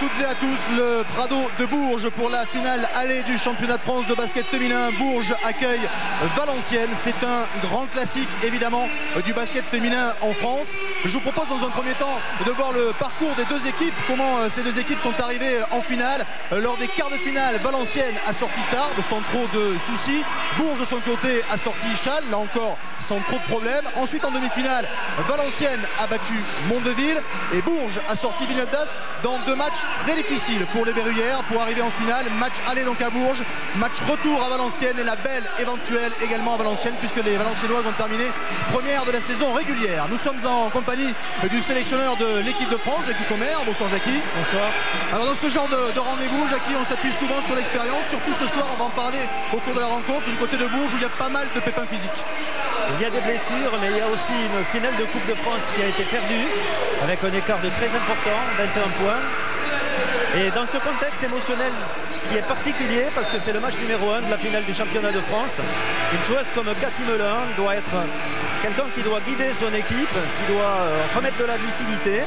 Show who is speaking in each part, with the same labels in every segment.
Speaker 1: toutes et à tous, le Prado de Bourges pour la finale aller du championnat de France de basket féminin. Bourges accueille Valenciennes. C'est un grand classique évidemment du basket féminin en France. Je vous propose dans un premier temps de voir le parcours des deux équipes, comment ces deux équipes sont arrivées en finale. Lors des quarts de finale, Valenciennes a sorti Tarbes sans trop de soucis. Bourges de son côté a sorti Châles, là encore sans trop de problèmes. Ensuite en demi-finale, Valenciennes a battu Mondeville et Bourges a sorti Villeneuve d'Ascq dans deux matchs très difficiles pour les Verruillères pour arriver en finale. Match aller donc à Bourges, match retour à Valenciennes et la belle éventuelle également à Valenciennes puisque les Valenciennoises ont terminé première de la saison régulière. Nous sommes en compagnie du sélectionneur de l'équipe de France, Jackie Comer. Bonsoir Jackie.
Speaker 2: Bonsoir.
Speaker 1: Alors dans ce genre de rendez-vous, Jackie, on s'appuie souvent sur l'expérience. Surtout ce soir, on va en parler au cours de la rencontre, du côté de Bourges où il y a pas mal de pépins physiques.
Speaker 2: Il y a des blessures, mais il y a aussi une finale de Coupe de France qui a été perdue avec un écart de très important, 21 points. Et dans ce contexte émotionnel qui est particulier, parce que c'est le match numéro 1 de la finale du championnat de France, une joueuse comme Cathy Melun doit être quelqu'un qui doit guider son équipe, qui doit remettre de la lucidité.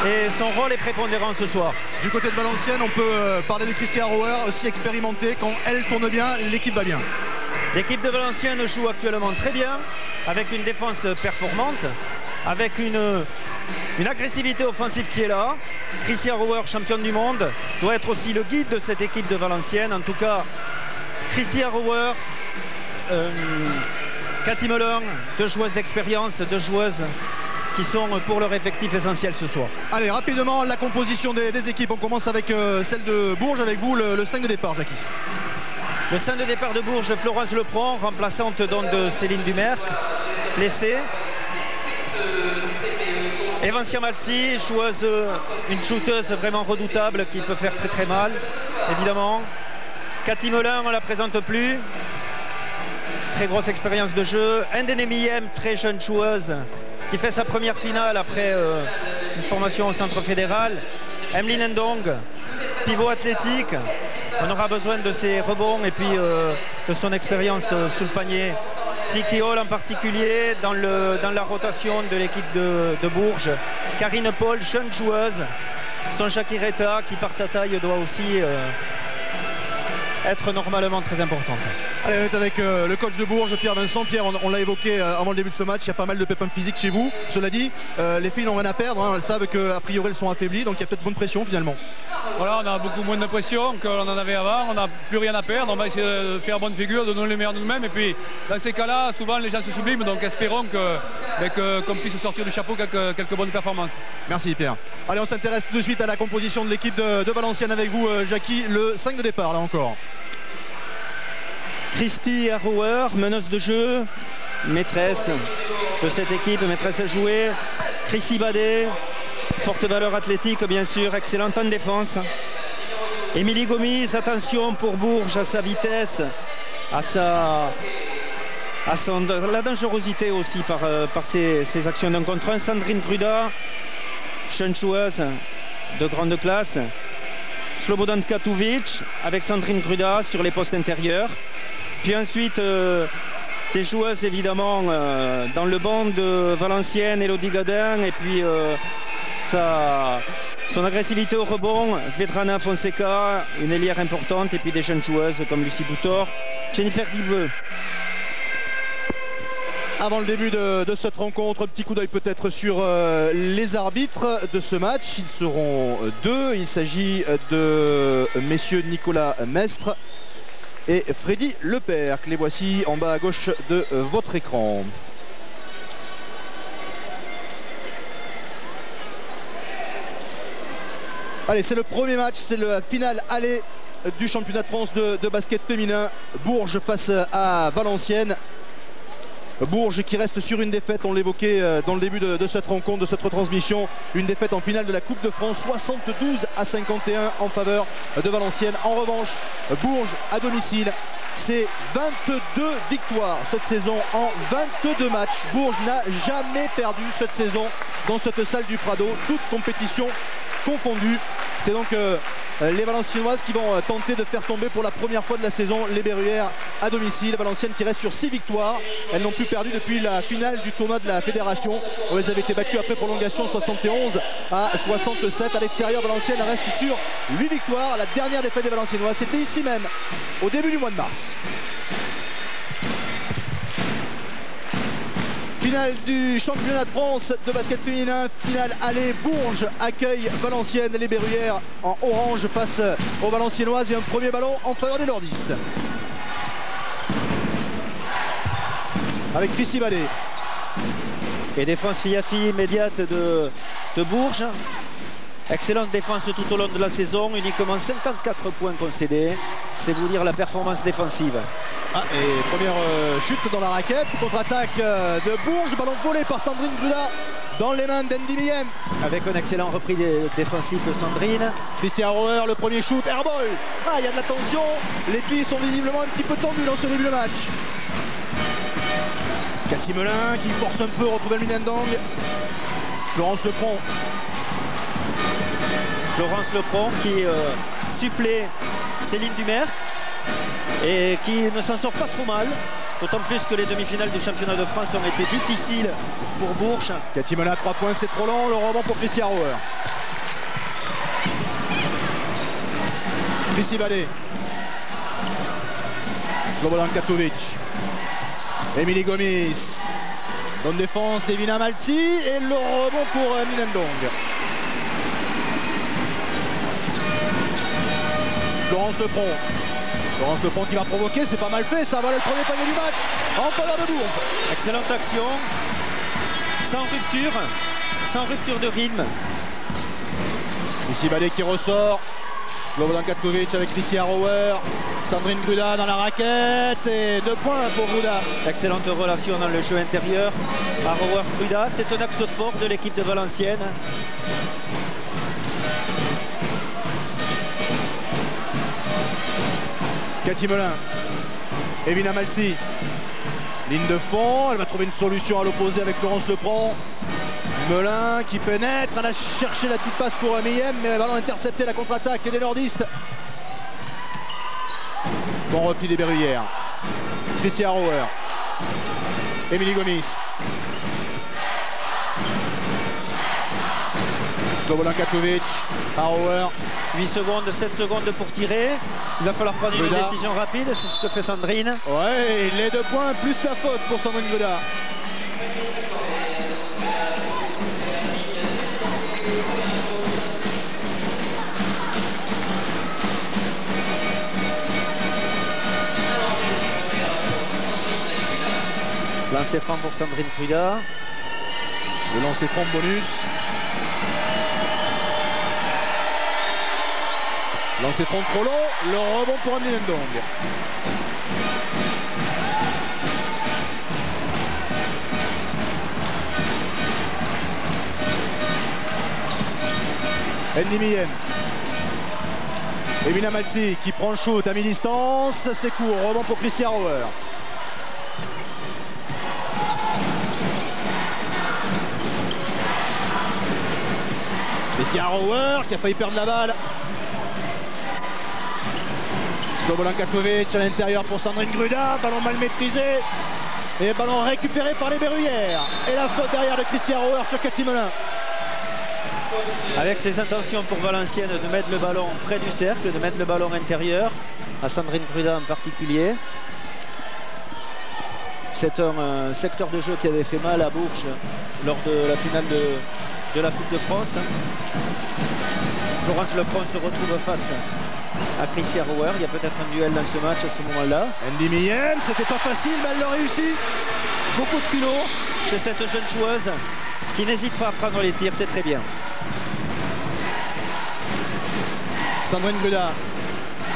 Speaker 2: Et son rôle est prépondérant ce soir.
Speaker 1: Du côté de Valenciennes, on peut parler de Christian Rouer, aussi expérimentée. Quand elle tourne bien, l'équipe va bien.
Speaker 2: L'équipe de Valenciennes joue actuellement très bien, avec une défense performante, avec une agressivité offensive qui est là. Christian Rouer, championne du monde, doit être aussi le guide de cette équipe de Valenciennes. En tout cas, Christian Rouer, Cathy Melun, deux joueuses d'expérience, deux joueuses qui sont pour leur effectif essentiel ce soir. Allez, rapidement, la composition des équipes. On commence avec celle de Bourges, avec vous, le 5 de départ, Jackie. Le 5 de départ de Bourges, Florence Lepron, remplaçante donc de Céline Dumerc, blessée. Evancia Malzi, joueuse, une shooteuse vraiment redoutable qui peut faire très très mal, évidemment. Cathy Melun, on ne la présente plus. Très grosse expérience de jeu. Ndene Miyem, très jeune joueuse, qui fait sa première finale après une formation au centre fédéral. Emeline Ndong, pivot athlétique. On aura besoin de ses rebonds et puis de son expérience sous le panier. Vicky Hall en particulier dans la rotation de l'équipe de Bourges. Karine Paul, jeune joueuse. Sonja Kireta qui par sa taille doit aussi être normalement très importante.
Speaker 1: Allez, on est avec le coach de Bourges, Pierre Vincent. Pierre, on l'a évoqué avant le début de ce match, il y a pas mal de pépins physiques chez vous. Cela dit, les filles n'ont rien à perdre, hein. Elles savent qu'a priori elles sont affaiblies, donc il y a peut-être bonne pression finalement.
Speaker 3: Voilà, on a beaucoup moins de pression qu'on en avait avant, on n'a plus rien à perdre, on va essayer de faire bonne figure, de donner le meilleur de nous-mêmes. Et puis dans ces cas-là, souvent les gens se subliment, donc espérons qu'on puisse sortir du chapeau quelques bonnes performances.
Speaker 1: Merci Pierre. Allez, on s'intéresse tout de suite à la composition de l'équipe de Valenciennes avec vous, Jackie. Le 5 de départ là encore.
Speaker 2: Christy Rouer, meneuse de jeu, maîtresse de cette équipe, maîtresse à jouer. Chrissy Badet, forte valeur athlétique bien sûr, excellente en défense. Émilie Gomis, attention pour Bourges à sa vitesse, à la dangerosité aussi par ses actions d'un contre un. Sandrine Gruda, jeune joueuse de grande classe. Slobodan Katovic avec Sandrine Gruda sur les postes intérieurs. Puis ensuite, des joueuses évidemment dans le banc de Valenciennes, Elodie Gadin, et puis son agressivité au rebond, Vedrana Fonseca, une ailière importante, et puis des jeunes joueuses comme Lucie Boutor, Jennifer Dibeux.
Speaker 1: Avant le début de cette rencontre, un petit coup d'œil peut-être sur les arbitres de ce match. Ils seront deux. Il s'agit de messieurs Nicolas Mestre et Freddy Lepère. Les voici en bas à gauche de votre écran. Allez, c'est le premier match, c'est la finale aller du championnat de France de basket féminin. Bourges face à Valenciennes. Bourges qui reste sur une défaite, on l'évoquait dans le début de cette rencontre, de cette retransmission. Une défaite en finale de la Coupe de France, 72-51 en faveur de Valenciennes. En revanche, Bourges à domicile, c'est 22 victoires cette saison en 22 matchs. Bourges n'a jamais perdu cette saison dans cette salle du Prado, toute compétition confondus. C'est donc les Valenciennoises qui vont tenter de faire tomber pour la première fois de la saison les Berruyères à domicile. Valenciennes qui reste sur 6 victoires. Elles n'ont plus perdu depuis la finale du tournoi de la Fédération, où elles avaient été battues après prolongation 71 à 67. À l'extérieur, Valenciennes reste sur 8 victoires. La dernière défaite des Valenciennoises, c'était ici même, au début du mois de mars. Finale du championnat de France de basket féminin, finale aller. Bourges accueille Valenciennes, les Berruyères en orange face aux Valenciennoises, et un premier ballon en faveur des nordistes. Avec Chrissy Vallée.
Speaker 2: Et défense fille à fille immédiate de Bourges. Excellente défense tout au long de la saison, uniquement 54 points concédés. C'est vous dire la performance défensive.
Speaker 1: Et première chute dans la raquette, contre-attaque de Bourges, ballon volé par Sandrine Gruda dans les mains d'Andy Miem.
Speaker 2: Avec un excellent repris défensif de Sandrine.
Speaker 1: Christian Roer, le premier shoot, airball. Il y a de la tension, les pieds sont visiblement un petit peu tendus dans ce début de match. Cathy Melin qui force un peu, retrouver le Minendang. Florence Lepron.
Speaker 2: Florence Lepron qui supplée Céline Dumer et qui ne s'en sort pas trop mal, d'autant plus que les demi-finales du championnat de France ont été difficiles pour Bourges.
Speaker 1: Cathy Melin, 3 points, c'est trop long, le rebond pour Christian Roer. Chrissy Vallée. Slobodan Katovic. Émilie Gomis. Bonne défense d'Evina Malsi et le rebond pour Minendong. Florence Lepron. Florence Lepron qui va provoquer, c'est pas mal fait, ça va le premier panier du match en faveur de Bourges.
Speaker 2: Excellente action, sans rupture de rythme.
Speaker 1: Ici Vallée qui ressort. Slobodan Katovic avec Christian Roer. Sandrine Gruda dans la raquette et 2 points pour Gruda.
Speaker 2: Excellente relation dans le jeu intérieur à Roer-Gruda. C'est un axe fort de l'équipe de Valenciennes.
Speaker 1: Cathy Melin, Evina Malsi, ligne de fond, elle va trouver une solution à l'opposé avec Florence Lepron. Melin qui pénètre, elle a cherché la petite passe pour Miem, mais le ballon intercepté, la contre-attaque des nordistes. Bon repli des Berruyères. Christian Roer, Émilie Gomis. Slobodan Katovic, à Roer.
Speaker 2: 8 secondes, 7 secondes pour tirer. Il va falloir prendre une décision rapide, c'est ce que fait Sandrine.
Speaker 1: Ouais, les 2 points plus la faute pour Sandrine Gruda.
Speaker 2: Lancer franc pour Sandrine Gruda.
Speaker 1: Le lancer franc bonus. Lancer franc trop long, le rebond pour Amine Ndong. Andy Miem. Evina Malsi qui prend le shoot à mi-distance, c'est court, rebond pour Christian Roer. Christian Roer qui a failli perdre la balle. Slobodan Katovic à l'intérieur pour Sandrine Gruda, ballon mal maîtrisé et ballon récupéré par les Berruyères. Et la faute derrière de Christian Roer sur Cathy Melin.
Speaker 2: Avec ses intentions pour Valenciennes de mettre le ballon près du cercle, de mettre le ballon intérieur, à Sandrine Gruda en particulier. C'est un secteur de jeu qui avait fait mal à Bourges lors de la finale de la Coupe de France. Florence Lepron se retrouve face à Christian Roer. Il y a peut-être un duel dans ce match à ce moment-là.
Speaker 1: Andy Miem, c'était pas facile, mais elle l'a réussi.
Speaker 2: Beaucoup de culot chez cette jeune joueuse qui n'hésite pas à prendre les tirs, c'est très bien.
Speaker 1: Sandrine Gruda,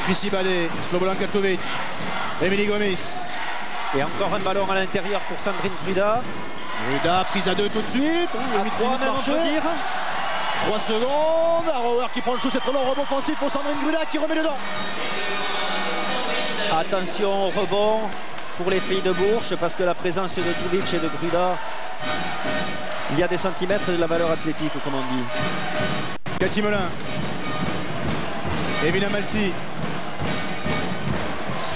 Speaker 1: Chrissy Vallée, Slobodan Katovic, Émilie Gomis.
Speaker 2: Et encore un ballon à l'intérieur pour Sandrine Gruda.
Speaker 1: Gruda prise à 2 tout de suite.
Speaker 2: À 3 même on peut dire.
Speaker 1: 3 secondes, Roer qui prend le shoot, c'est trop long, rebond offensif pour Sandrine Gruda qui remet dedans.
Speaker 2: Attention au rebond pour les filles de Bourges parce que la présence de Tubic et de Gruda, il y a des centimètres de la valeur athlétique comme on dit.
Speaker 1: Cathy Melun. Evina Malzi.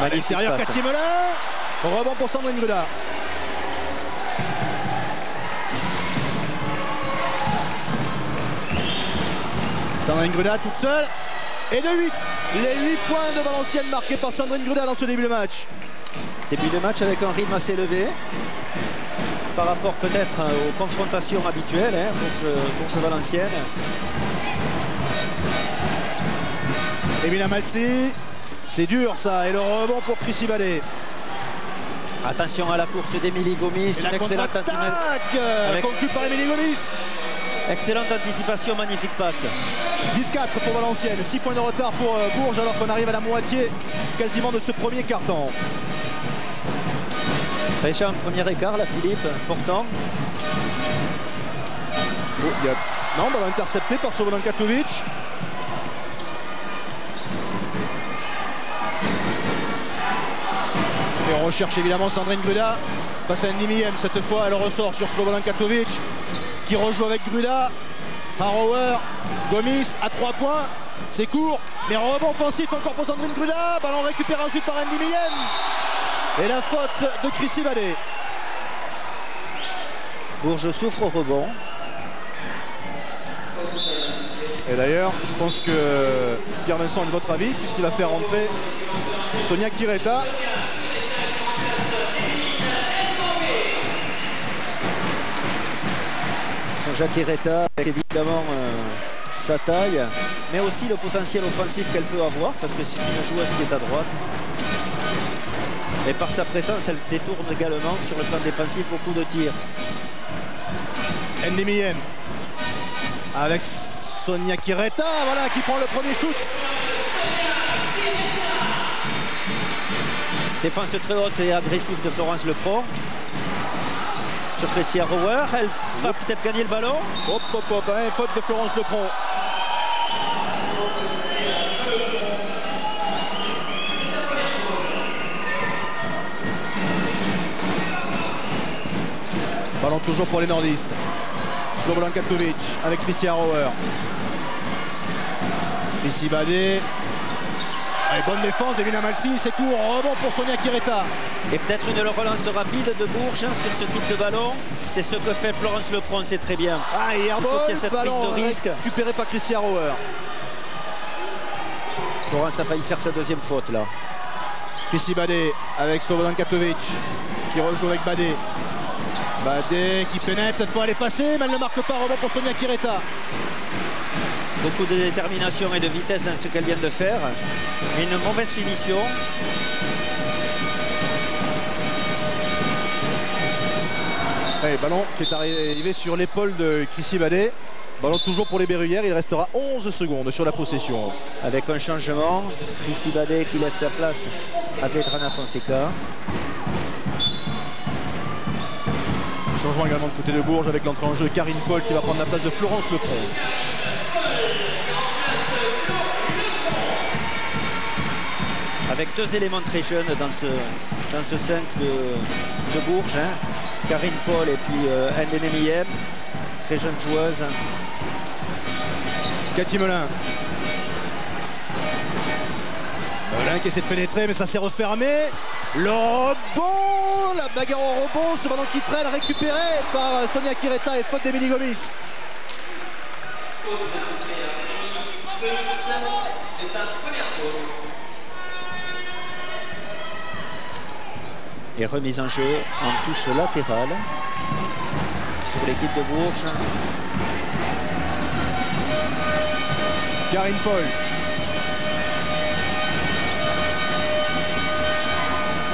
Speaker 1: À l'extérieur, Cathy Melun. Rebond pour Sandrine Gruda. Sandrine Gruda toute seule. Et de 8. Les 8 points de Valenciennes marqués par Sandrine Gruda dans ce début de match.
Speaker 2: Début de match avec un rythme assez élevé par rapport peut-être aux confrontations habituelles, hein, Bourges-Valenciennes.
Speaker 1: Evina Malzi, c'est dur ça, et le rebond pour Chrissy Badet.
Speaker 2: Attention à la course d'Emilie Gomis,
Speaker 1: une excellente attaque conclue par Emilie Gomis.
Speaker 2: Excellente anticipation, magnifique passe.
Speaker 1: 10-4 pour Valenciennes, 6 points de retard pour Bourges alors qu'on arrive à la moitié quasiment de ce premier quart-temps.
Speaker 2: Déjà un premier écart là, Philippe, pourtant.
Speaker 1: Oh, non, ballon intercepté par Slobodan Katovic. Et on recherche évidemment Sandrine Gruda face à Andy Miem. Cette fois, elle ressort sur Slobodan Katovic qui rejoue avec Gruda. Harauer, Gomis à 3 points. C'est court, mais rebond offensif encore pour Sandrine Gruda. Ballon récupéré ensuite par Andy Miem. Et la faute de Chrissy Badet.
Speaker 2: Bourges souffre au rebond.
Speaker 1: Et d'ailleurs, je pense que Pierre Vincent a de votre avis, puisqu'il va faire rentrer Sonia Kireta.
Speaker 2: Sonia Kireta avec évidemment sa taille, mais aussi le potentiel offensif qu'elle peut avoir, parce que c'est une joueuse qui est à droite. Et par sa présence, elle détourne également sur le plan défensif beaucoup de tirs.
Speaker 1: Andy Miem avec Sonia Kireta, voilà, qui prend le premier shoot.
Speaker 2: Défense très haute et agressive de Florence Lepron. Sur Chrissy Harauer, elle va peut-être gagner le ballon.
Speaker 1: Hop, hop, hop, hein, faute de Florence Lepron. Ballon toujours pour les nordistes. Slobodan Katovic avec Chrissy Harauer. Chrissy Badet. Allez, bonne défense d'Evina Malzi, c'est court, rebond pour Sonia Kireta.
Speaker 2: Et peut-être une relance rapide de Bourges sur ce type de ballon. C'est ce que fait Florence Lepron, c'est très bien.
Speaker 1: Ah, et airball,
Speaker 2: cette
Speaker 1: ballon
Speaker 2: prise de risque
Speaker 1: récupéré par Chrissy Harauer.
Speaker 2: Florence a failli faire sa deuxième faute là.
Speaker 1: Chrissy Badet avec Slobodan Katovic qui rejoue avec Badet. Badet qui pénètre, cette fois elle est passée, mais elle ne marque pas, rebond pour Sonia Kireta.
Speaker 2: Beaucoup de détermination et de vitesse dans ce qu'elle vient de faire. Et une mauvaise finition.
Speaker 1: Allez, ballon qui est arrivé sur l'épaule de Chrissy Badet. Ballon toujours pour les Berruyères, il restera 11 secondes sur la possession.
Speaker 2: Avec un changement, Chrissy Badet qui laisse sa place à Vedrana Fonseca.
Speaker 1: Changement également de côté de Bourges avec l'entrée en jeu de Karine Paul qui va prendre la place de Florence Lepron.
Speaker 2: Avec deux éléments très jeunes dans ce 5 de Bourges, hein. Karine Paul et puis Ndene Miem, très jeune joueuse.
Speaker 1: Cathy Melun. Melun qui essaie de pénétrer mais ça s'est refermé. Le rebond, la bagarre au rebond, ce ballon qui traîne récupéré par Sonia Kireta et faute d'Emilie Gomis.
Speaker 2: Et remise en jeu en touche latérale pour l'équipe de Bourges.
Speaker 1: Karine Paul.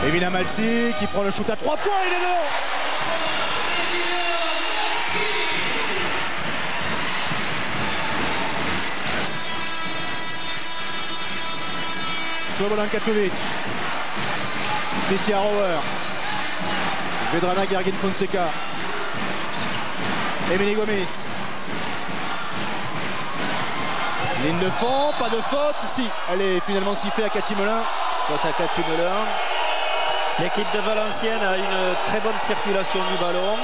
Speaker 1: Evina Malzi qui prend le shoot à 3 points, il est dedans. Slobodan Katovic. Chrissy Harauer. Vedrana Gergin Fonseca. Emilie Gomis. Ligne de fond, pas de faute. Si, elle est finalement sifflée à Cathy Melun.
Speaker 2: Faute à Cathy Melun. L'équipe de Valenciennes a une très bonne circulation du ballon.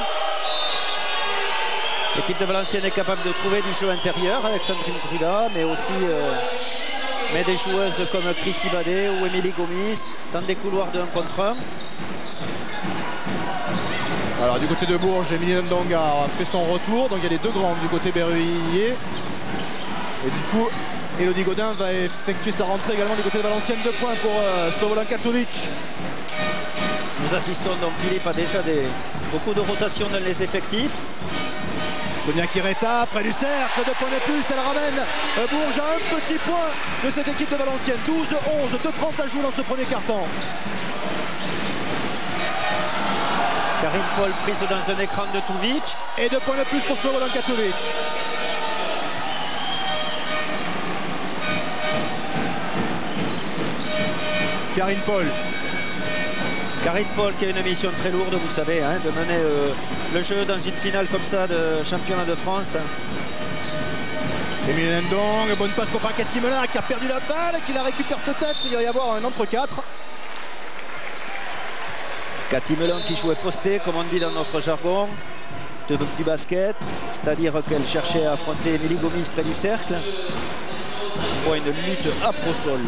Speaker 2: L'équipe de Valenciennes est capable de trouver du jeu intérieur avec Sandrine Gruda, mais aussi des joueuses comme Chris Ibadé ou Émilie Gomis dans des couloirs de 1 contre 1.
Speaker 1: Alors du côté de Bourges, Émilie Ndonga a fait son retour, donc il y a les deux grandes du côté berruyer. Et du coup, Elodie Godin va effectuer sa rentrée également du côté de Valenciennes. 2 points pour Slobodan Katovic.
Speaker 2: Nous assistons donc, Philippe, à déjà beaucoup de rotations dans les effectifs.
Speaker 1: Sonia Kireta près du cercle, 2 points de plus, elle ramène Bourges à un petit point de cette équipe de Valenciennes. 12-11, 2-30 à jouer dans ce premier quart-temps.
Speaker 2: Karine Paul prise dans un écran de Tuvic.
Speaker 1: Et 2 points de plus pour Slobodan Katovic. Karine Paul.
Speaker 2: Karine Paul qui a une mission très lourde, vous savez, hein, de mener le jeu dans une finale comme ça de championnat de France.
Speaker 1: Émilie Ndong, bonne passe pour Cathy Melin qui a perdu la balle, qui la récupère peut-être. Il va y avoir un entre-4.
Speaker 2: Cathy Melin qui jouait posté, comme on dit dans notre jargon, du basket, c'est-à-dire qu'elle cherchait à affronter Émilie Gomis près du cercle. On voit une lutte à pro-sol.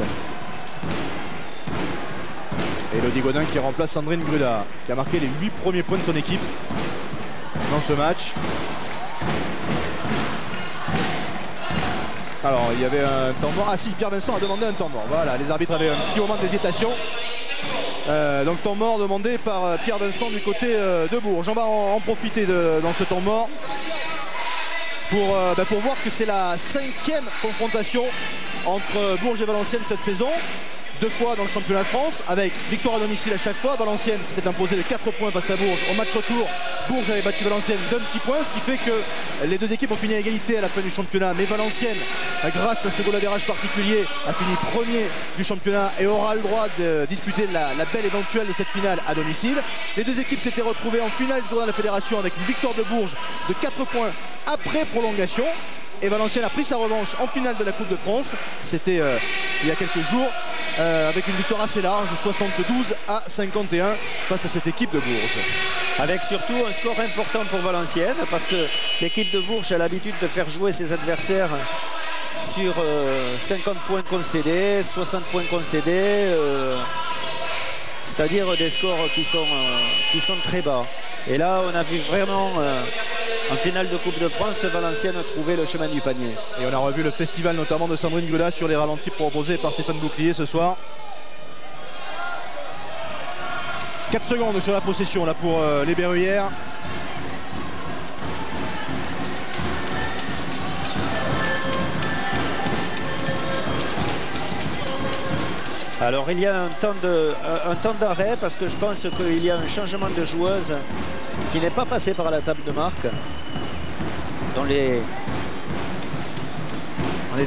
Speaker 1: Elodie Godin qui remplace Sandrine Gruda, qui a marqué les 8 premiers points de son équipe dans ce match. Alors il y avait un temps mort. Ah si, Pierre Vincent a demandé un temps mort. Voilà, les arbitres avaient un petit moment d'hésitation. Donc temps mort demandé par Pierre Vincent du côté de Bourges. On va en profiter dans ce temps mort pour voir que c'est la 5e confrontation entre Bourges et Valenciennes cette saison. 2 fois dans le championnat de France, avec victoire à domicile à chaque fois. Valenciennes s'était imposé de 4 points face à Bourges. Au match retour, Bourges avait battu Valenciennes d'un petit point, ce qui fait que les deux équipes ont fini à égalité à la fin du championnat. Mais Valenciennes, grâce à ce goal average particulier, a fini premier du championnat et aura le droit de disputer la belle éventuelle de cette finale à domicile. Les deux équipes s'étaient retrouvées en finale du tournoi de la Fédération avec une victoire de Bourges de 4 points après prolongation. Et Valenciennes a pris sa revanche en finale de la Coupe de France. C'était il y a quelques jours. Avec une victoire assez large, 72-51 face à cette équipe de Bourges.
Speaker 2: Avec surtout un score important pour Valenciennes, parce que l'équipe de Bourges a l'habitude de faire jouer ses adversaires sur 50 points concédés, 60 points concédés, c'est-à-dire des scores qui sont très bas. Et là, on a vu vraiment en finale de Coupe de France, Valenciennes a trouvé le chemin du panier.
Speaker 1: Et on a revu le festival notamment de Sandrine Gruda sur les ralentis proposés par Stéphane Bouclier ce soir. 4 secondes sur la possession là pour les Berruyères.
Speaker 2: Alors il y a un temps d'arrêt parce que je pense qu'il y a un changement de joueuse qui n'est pas passé par la table de marque. On est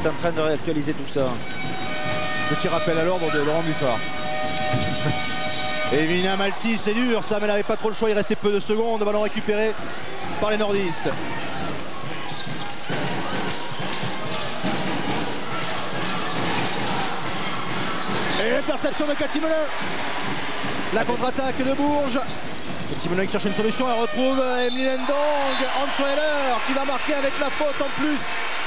Speaker 2: en train de réactualiser tout ça.
Speaker 1: Petit rappel à l'ordre de Laurent Buffard. Et Mina Malsi, c'est dur ça, mais elle n'avait pas trop le choix, il restait peu de secondes. Ballon récupéré par les nordistes. Et l'interception de Cathy Melin. La contre-attaque de Bourges. Cathy Melin qui cherche une solution, elle retrouve Émilie Ndong en trailer qui va marquer avec la faute en plus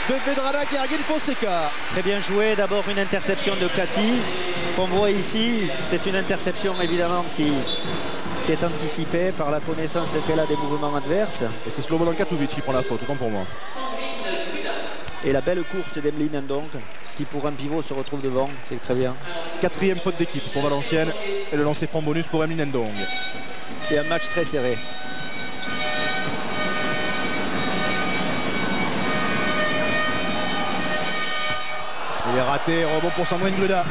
Speaker 1: de Vedrana Gergin Fonseca.
Speaker 2: Très bien joué, d'abord une interception de Cathy qu'on voit ici. C'est une interception évidemment qui est anticipée par la connaissance qu'elle a des mouvements adverses.
Speaker 1: Et c'est Slobodan Katovic qui prend la faute, autant pour moi.
Speaker 2: Et la belle course d'Emeline Ndong qui pour un pivot se retrouve devant, c'est très bien.
Speaker 1: 4e faute d'équipe pour Valenciennes et le lancer franc bonus pour Emeline Ndong.
Speaker 2: Et un match très serré.
Speaker 1: Il est raté, rebond pour Sandrine Gruda.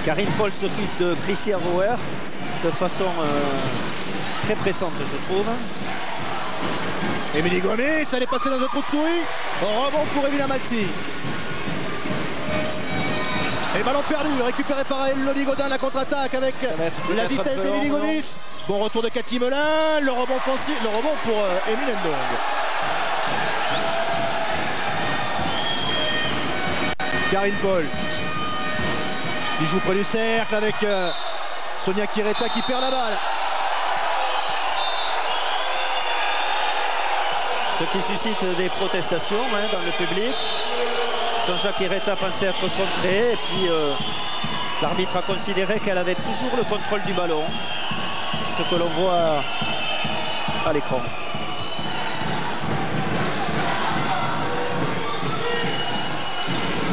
Speaker 2: Karine Paul s'occupe de Chrissy Arrower de façon très pressante, je trouve.
Speaker 1: Émilie Gomis, elle est passée dans un trou de souris. Rebond pour Evina Malzi. Et ballon perdu, récupéré par Elodie Godin, la contre-attaque avec la vitesse d'Émilie Gomis. Bon retour de Cathy Melin, le rebond pour Émilie Ndong. Karine Paul qui joue près du cercle avec Sonia Kireta qui perd la balle.
Speaker 2: Ce qui suscite des protestations dans le public. Sonja Quireta pensait être contrée et puis l'arbitre a considéré qu'elle avait toujours le contrôle du ballon. C'est ce que l'on voit à l'écran.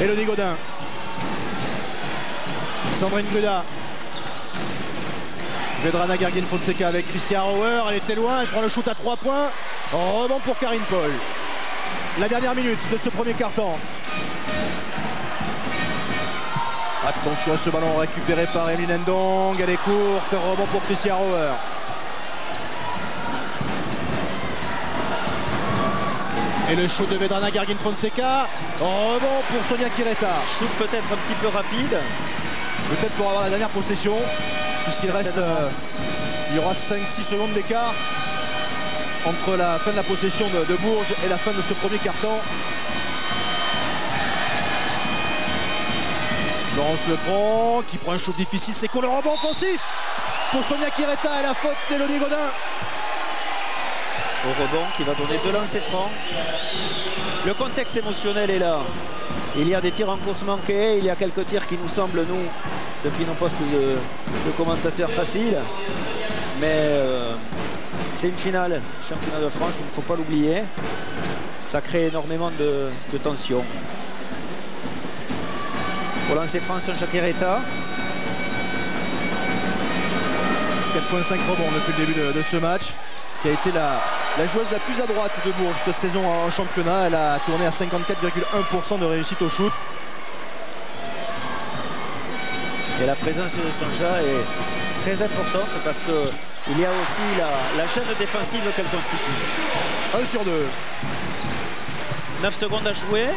Speaker 1: Elodie Godin. Sandrine Gruda. Vedrana Gergen-Fonseca avec Christian Rauer. Elle était loin, elle prend le shoot à 3 points. Rebond pour Karine Paul. La dernière minute de ce premier quart-temps. Attention à ce ballon récupéré par Emeline Ndong. Elle est courte, rebond pour Christian Rauer. Et le shoot de Vedrana Gergen-Fonseca. Rebond pour Sonia Quireta.
Speaker 2: Shoot peut-être un petit peu rapide.
Speaker 1: Peut-être pour avoir la dernière possession. Puisqu'il reste, il y aura 5-6 secondes d'écart entre la fin de la possession de Bourges et la fin de ce premier quart-temps. Laurence Leprand qui prend un shoot difficile, c'est court, le rebond offensif pour Sonia Quireta et la faute d'Elodie Godin.
Speaker 2: Au rebond qui va donner 2 lancers francs. Le contexte émotionnel est là. Il y a des tirs en course manqués, il y a quelques tirs qui nous semblent, nous, depuis nos postes de commentateurs faciles. Mais c'est une finale, championnat de France, il ne faut pas l'oublier. Ça crée énormément de tension. Pour lancer franc, Sonja Quireta.
Speaker 1: 4,5 rebonds depuis le début de ce match, qui a été la joueuse la plus à droite de Bourges cette saison en championnat. Elle a tourné à 54,1% de réussite au shoot.
Speaker 2: Et la présence de Sonja est très importante parce qu'il y a aussi la chaîne défensive qu'elle constitue.
Speaker 1: 1 sur 2.
Speaker 2: 9 secondes à jouer.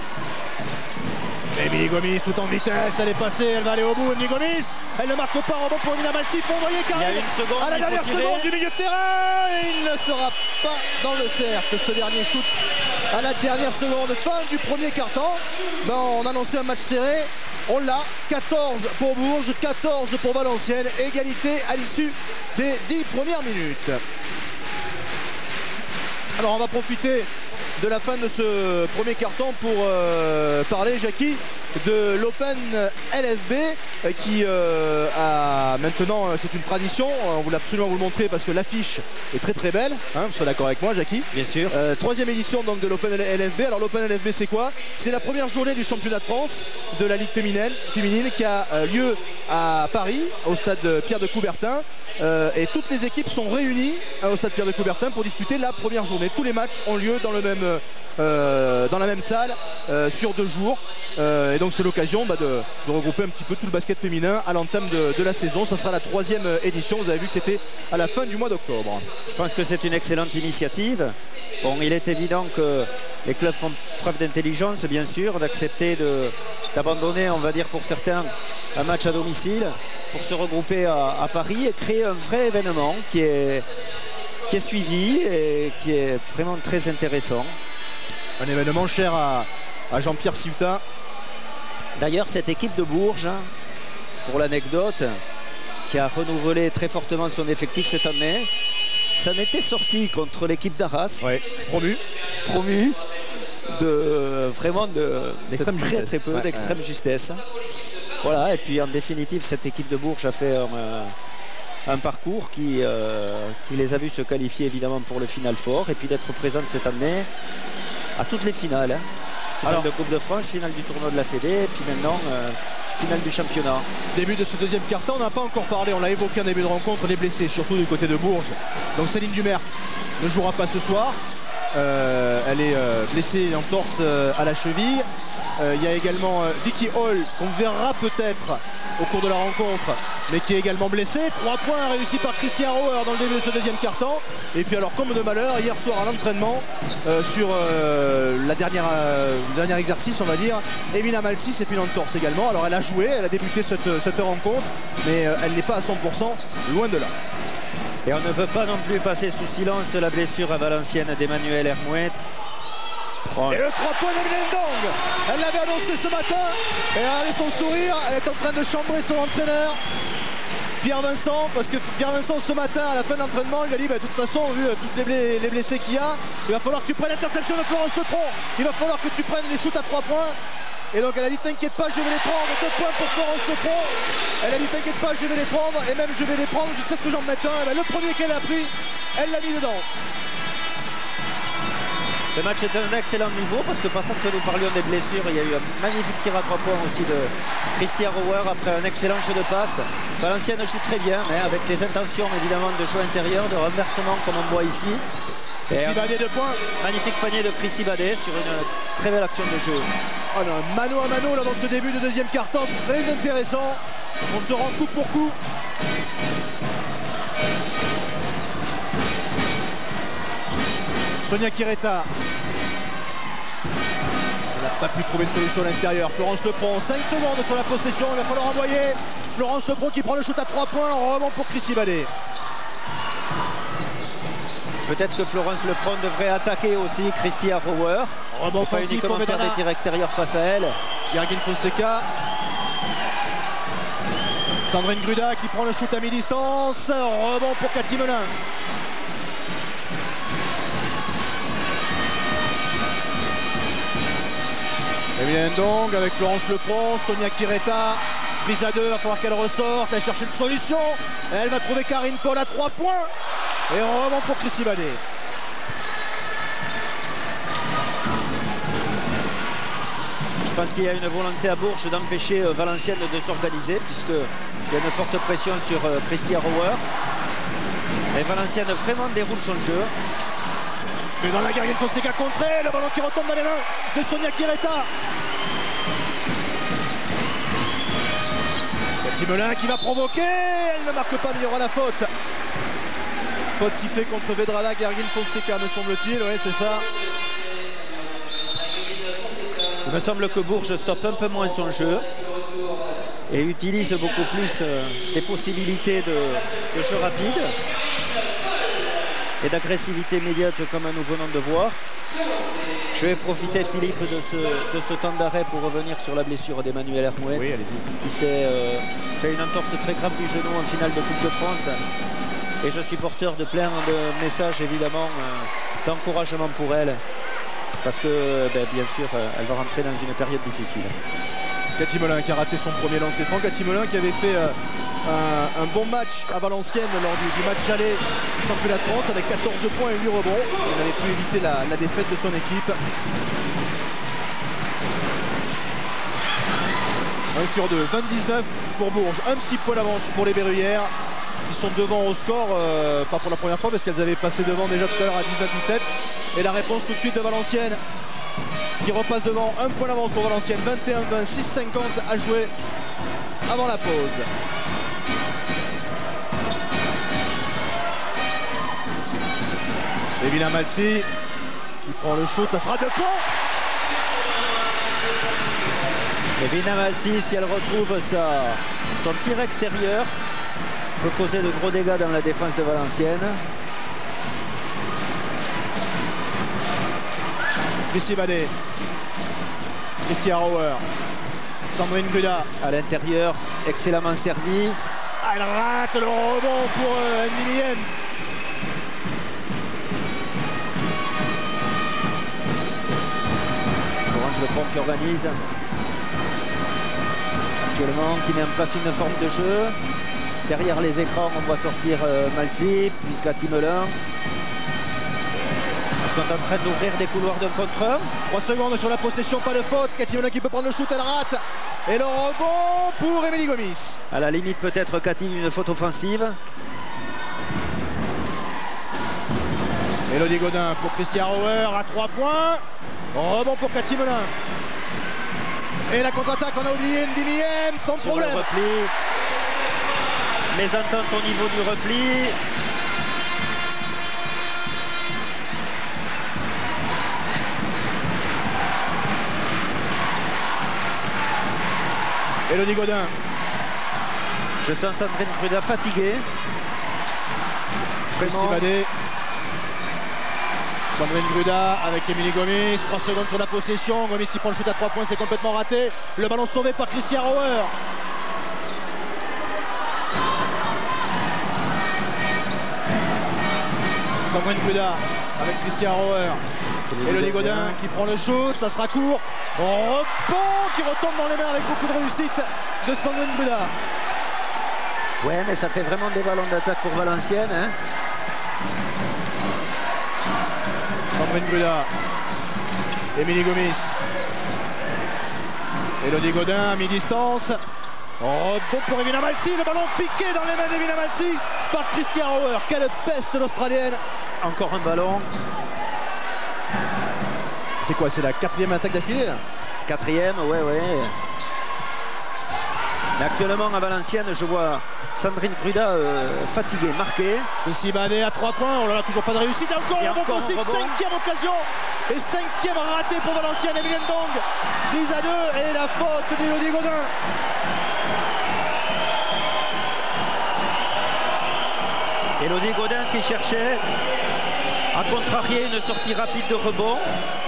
Speaker 1: Émilie Gomis tout en vitesse, elle est passée, elle va aller au bout. Émilie Gomis, elle ne marque pas, rebond pour Emina Malsi, pour envoyer Karine.
Speaker 2: Il y a une seconde,
Speaker 1: à la dernière seconde du milieu de terrain, et il ne sera pas dans le cercle ce dernier shoot à la dernière seconde. Fin du premier quart-temps. Ben, on annonçait un match serré, on l'a. 14 pour Bourges, 14 pour Valenciennes, égalité à l'issue des 10 premières minutes. Alors on va profiter de la fin de ce premier carton pour parler, Jackie, de l'Open LFB qui a maintenant, c'est une tradition, on voulait absolument vous le montrer parce que l'affiche est très très belle, hein, vous serez d'accord avec moi, Jackie?
Speaker 2: Bien sûr.
Speaker 1: 3e édition donc de l'Open LFB. Alors l'Open LFB c'est quoi? C'est la première journée du championnat de France de la Ligue féminine qui a lieu à Paris, au stade Pierre de Coubertin. Et toutes les équipes sont réunies au stade Pierre de Coubertin pour disputer la première journée. Tous les matchs ont lieu dans la même salle sur 2 jours. Et donc c'est l'occasion de regrouper un petit peu tout le basket féminin à l'entame de la saison. Ça sera la 3e édition. Vous avez vu que c'était à la fin du mois d'octobre.
Speaker 2: Je pense que c'est une excellente initiative. Bon, il est évident que les clubs font preuve d'intelligence, bien sûr, d'accepter d'abandonner, on va dire pour certains, un match à domicile pour se regrouper à Paris et créer un vrai événement qui est suivi et qui est vraiment très intéressant.
Speaker 1: Un événement cher à Jean-Pierre Ciutat.
Speaker 2: D'ailleurs, cette équipe de Bourges, pour l'anecdote, qui a renouvelé très fortement son effectif cette année, ça n'était sorti contre l'équipe d'Arras.
Speaker 1: Ouais, promu
Speaker 2: vraiment de très peu d'extrême justesse. Voilà, et puis en définitive, cette équipe de Bourges a fait un parcours qui les a vus se qualifier évidemment pour le Final Four et puis d'être présente cette année à toutes les finales. Finale de Coupe de France, finale du tournoi de la Fédé, et puis maintenant finale du championnat.
Speaker 1: Début de ce 2e quart-temps, on n'a pas encore parlé, on l'a évoqué en début de rencontre, les blessés, surtout du côté de Bourges. Donc Céline Dumerc ne jouera pas ce soir. Elle est blessée en torse à la cheville. Il y a également Vicky Hall qu'on verra peut-être au cours de la rencontre, mais qui est également blessée. 3 points réussis par Christian Rauer dans le début de ce 2e quart-temps. Et puis alors, comme de malheur, hier soir à l'entraînement, sur le dernier exercice, on va dire, Emina Malsi s'est pris en torse également. Alors elle a joué, elle a débuté cette rencontre, mais elle n'est pas à 100%, loin de là.
Speaker 2: Et on ne peut pas non plus passer sous silence la blessure à Valenciennes d'Emmanuel Hermouet.
Speaker 1: Et le 3 points d'Emile Ndong, elle l'avait annoncé ce matin et regardez son sourire, elle est en train de chambrer son entraîneur. Pierre Vincent, parce que Pierre Vincent ce matin à la fin de l'entraînement il a dit de toute façon vu toutes les blessés qu'il y a, il va falloir que tu prennes l'interception de Florence Lepron, il va falloir que tu prennes les shoots à 3 points. Et donc elle a dit t'inquiète pas, je vais les prendre, 2 points pour Florence Lepron. Elle a dit t'inquiète pas, je vais les prendre, et même je vais les prendre, je sais ce que j'en mets un. Le premier qu'elle a pris, elle l'a mis dedans.
Speaker 2: Le match est à un excellent niveau parce que par contre nous parlions des blessures, il y a eu un magnifique tir à 3 points aussi de Christian Rower après un excellent jeu de passe. Valenciennes joue très bien, hein, avec les intentions évidemment de jeu intérieur, de renversement comme on voit ici.
Speaker 1: Chrissy Badet 2 points.
Speaker 2: Magnifique panier de Chrissy Badet sur une très belle action de jeu.
Speaker 1: Oh non, mano à mano là dans ce début de deuxième quart-temps, très intéressant. On se rend coup pour coup. Sonia Kireta. Elle n'a pas pu trouver une solution à l'intérieur. Florence Lepron, 5 secondes sur la possession, il va falloir envoyer. Florence Lepron qui prend le shoot à 3 points, en rebond pour Chrissy Badet.
Speaker 2: Peut-être que Florence Lepron devrait attaquer aussi Christian Rower.
Speaker 1: Rebond
Speaker 2: pas
Speaker 1: offensif
Speaker 2: uniquement
Speaker 1: pour
Speaker 2: faire
Speaker 1: Vedrana.
Speaker 2: des tirs extérieurs face à elle.
Speaker 1: Yergin Fonseca. Sandrine Gruda qui prend le shoot à mi-distance. Rebond pour Cathy Melin. Emilienne Ndong avec Florence Lepron, Sonia Kireta. Prise à 2, il va falloir qu'elle ressorte. Elle cherche une solution. Elle va trouver Karine Paul à 3 points. Et rebond pour Chrissy Badet.
Speaker 2: Je pense qu'il y a une volonté à Bourges d'empêcher Valenciennes de s'organiser puisqu'il y a une forte pression sur Christian Rower. Et Valenciennes vraiment déroule son jeu.
Speaker 1: Mais dans la Yergin Fonseca contrée, le ballon qui retombe dans les mains de Sonia Kireta. Cathy Melin qui va provoquer, elle ne marque pas, mais il y aura la faute. Faute sifflée contre Vedrana, Yergin Fonseca me semble-t-il, oui c'est ça.
Speaker 2: Il me semble que Bourges stoppe un peu moins son jeu et utilise beaucoup plus des possibilités de jeu rapide et d'agressivité immédiate comme nous venons de voir. Je vais profiter, Philippe, de ce temps d'arrêt pour revenir sur la blessure d'Emmanuel Hermouet,
Speaker 1: Oui, allez-y.
Speaker 2: qui s'est fait une entorse très grave du genou en finale de Coupe de France. Et je suis porteur de plein de messages, évidemment, d'encouragement pour elle. Parce que, bien sûr, elle va rentrer dans une période difficile.
Speaker 1: Cathy Melin qui a raté son premier lancer franc. Cathy Melin qui avait fait un bon match à Valenciennes lors du match aller du championnat de France avec 14 points et 8 rebonds. Elle avait pu éviter la défaite de son équipe. 1 sur 2, 29 pour Bourges. Un petit point d'avance pour les Berruyères qui sont devant au score, pas pour la première fois parce qu'elles avaient passé devant déjà tout à l'heure à 19-17. Et la réponse tout de suite de Valenciennes qui repasse devant, un point d'avance pour Valenciennes, 21-20, 6-50 à jouer avant la pause. Evina Malzi qui prend le shoot, ça sera 2 points.
Speaker 2: Evina Malzi, si elle retrouve son tir extérieur, peut causer de gros dégâts dans la défense de Valenciennes.
Speaker 1: Chrissy Badet, Christian Rower, Sandrine Gruda.
Speaker 2: À l'intérieur, excellemment servi.
Speaker 1: Ah, elle rate le rebond pour Ndimiyen.
Speaker 2: Florence Lepron qui organise actuellement, qui met en place une forme de jeu. Derrière les écrans, on voit sortir Malzi, puis Cathy Melin. Ils sont en train d'ouvrir des couloirs d'un contre un.
Speaker 1: 3 secondes sur la possession, pas de faute. Cathy Melin qui peut prendre le shoot, elle rate. Et le rebond pour Émilie Gomis.
Speaker 2: À la limite peut-être Cathy d'une faute offensive.
Speaker 1: Elodie Godin pour Christian Rower à 3 points. Rebond pour Cathy Melin. Et la contre-attaque, on a oublié Ndimiyen sans
Speaker 2: Sur
Speaker 1: problème.
Speaker 2: le repli. Mésentente au niveau du repli.
Speaker 1: Elodie Godin.
Speaker 2: Je sens Sandrine Gruda fatiguée.
Speaker 1: Chrissy Badet. Sandrine Gruda avec Émilie Gomis. 3 secondes sur la possession. Gomis qui prend le shoot à 3 points, c'est complètement raté. Le ballon sauvé par Christian Rower. Sandrine Bruda avec Christian Roer. Elodie Gaudin qui prend le shoot, ça sera court. Rebond qui retombe dans les mains avec beaucoup de réussite de Sandrine Bruda.
Speaker 4: Ouais, mais ça fait vraiment des ballons d'attaque pour Valenciennes. Hein.
Speaker 1: Sandrine Bruda. Émilie Gomis. Elodie Gaudin à mi-distance. Rebond pour Evina Maltzi, le ballon piqué dans les mains d'Evina Maltzi par Christian Roer. Quelle peste l'Australienne.
Speaker 4: Encore un ballon.
Speaker 1: C'est quoi, c'est la 4e attaque d'affilée là?
Speaker 4: 4e, ouais. Mais actuellement à Valenciennes, je vois Sandrine Bruda fatiguée, marquée.
Speaker 1: Ici Badet à 3 points, on n'en a toujours pas de réussite. Encore un rebond possible, 5e occasion. Et 5e raté pour Valenciennes. Emilienne Dong, prise à 2 et la faute d'Elodie Gaudin.
Speaker 4: Elodie Gaudin qui cherchait à contrarier une sortie rapide de rebond.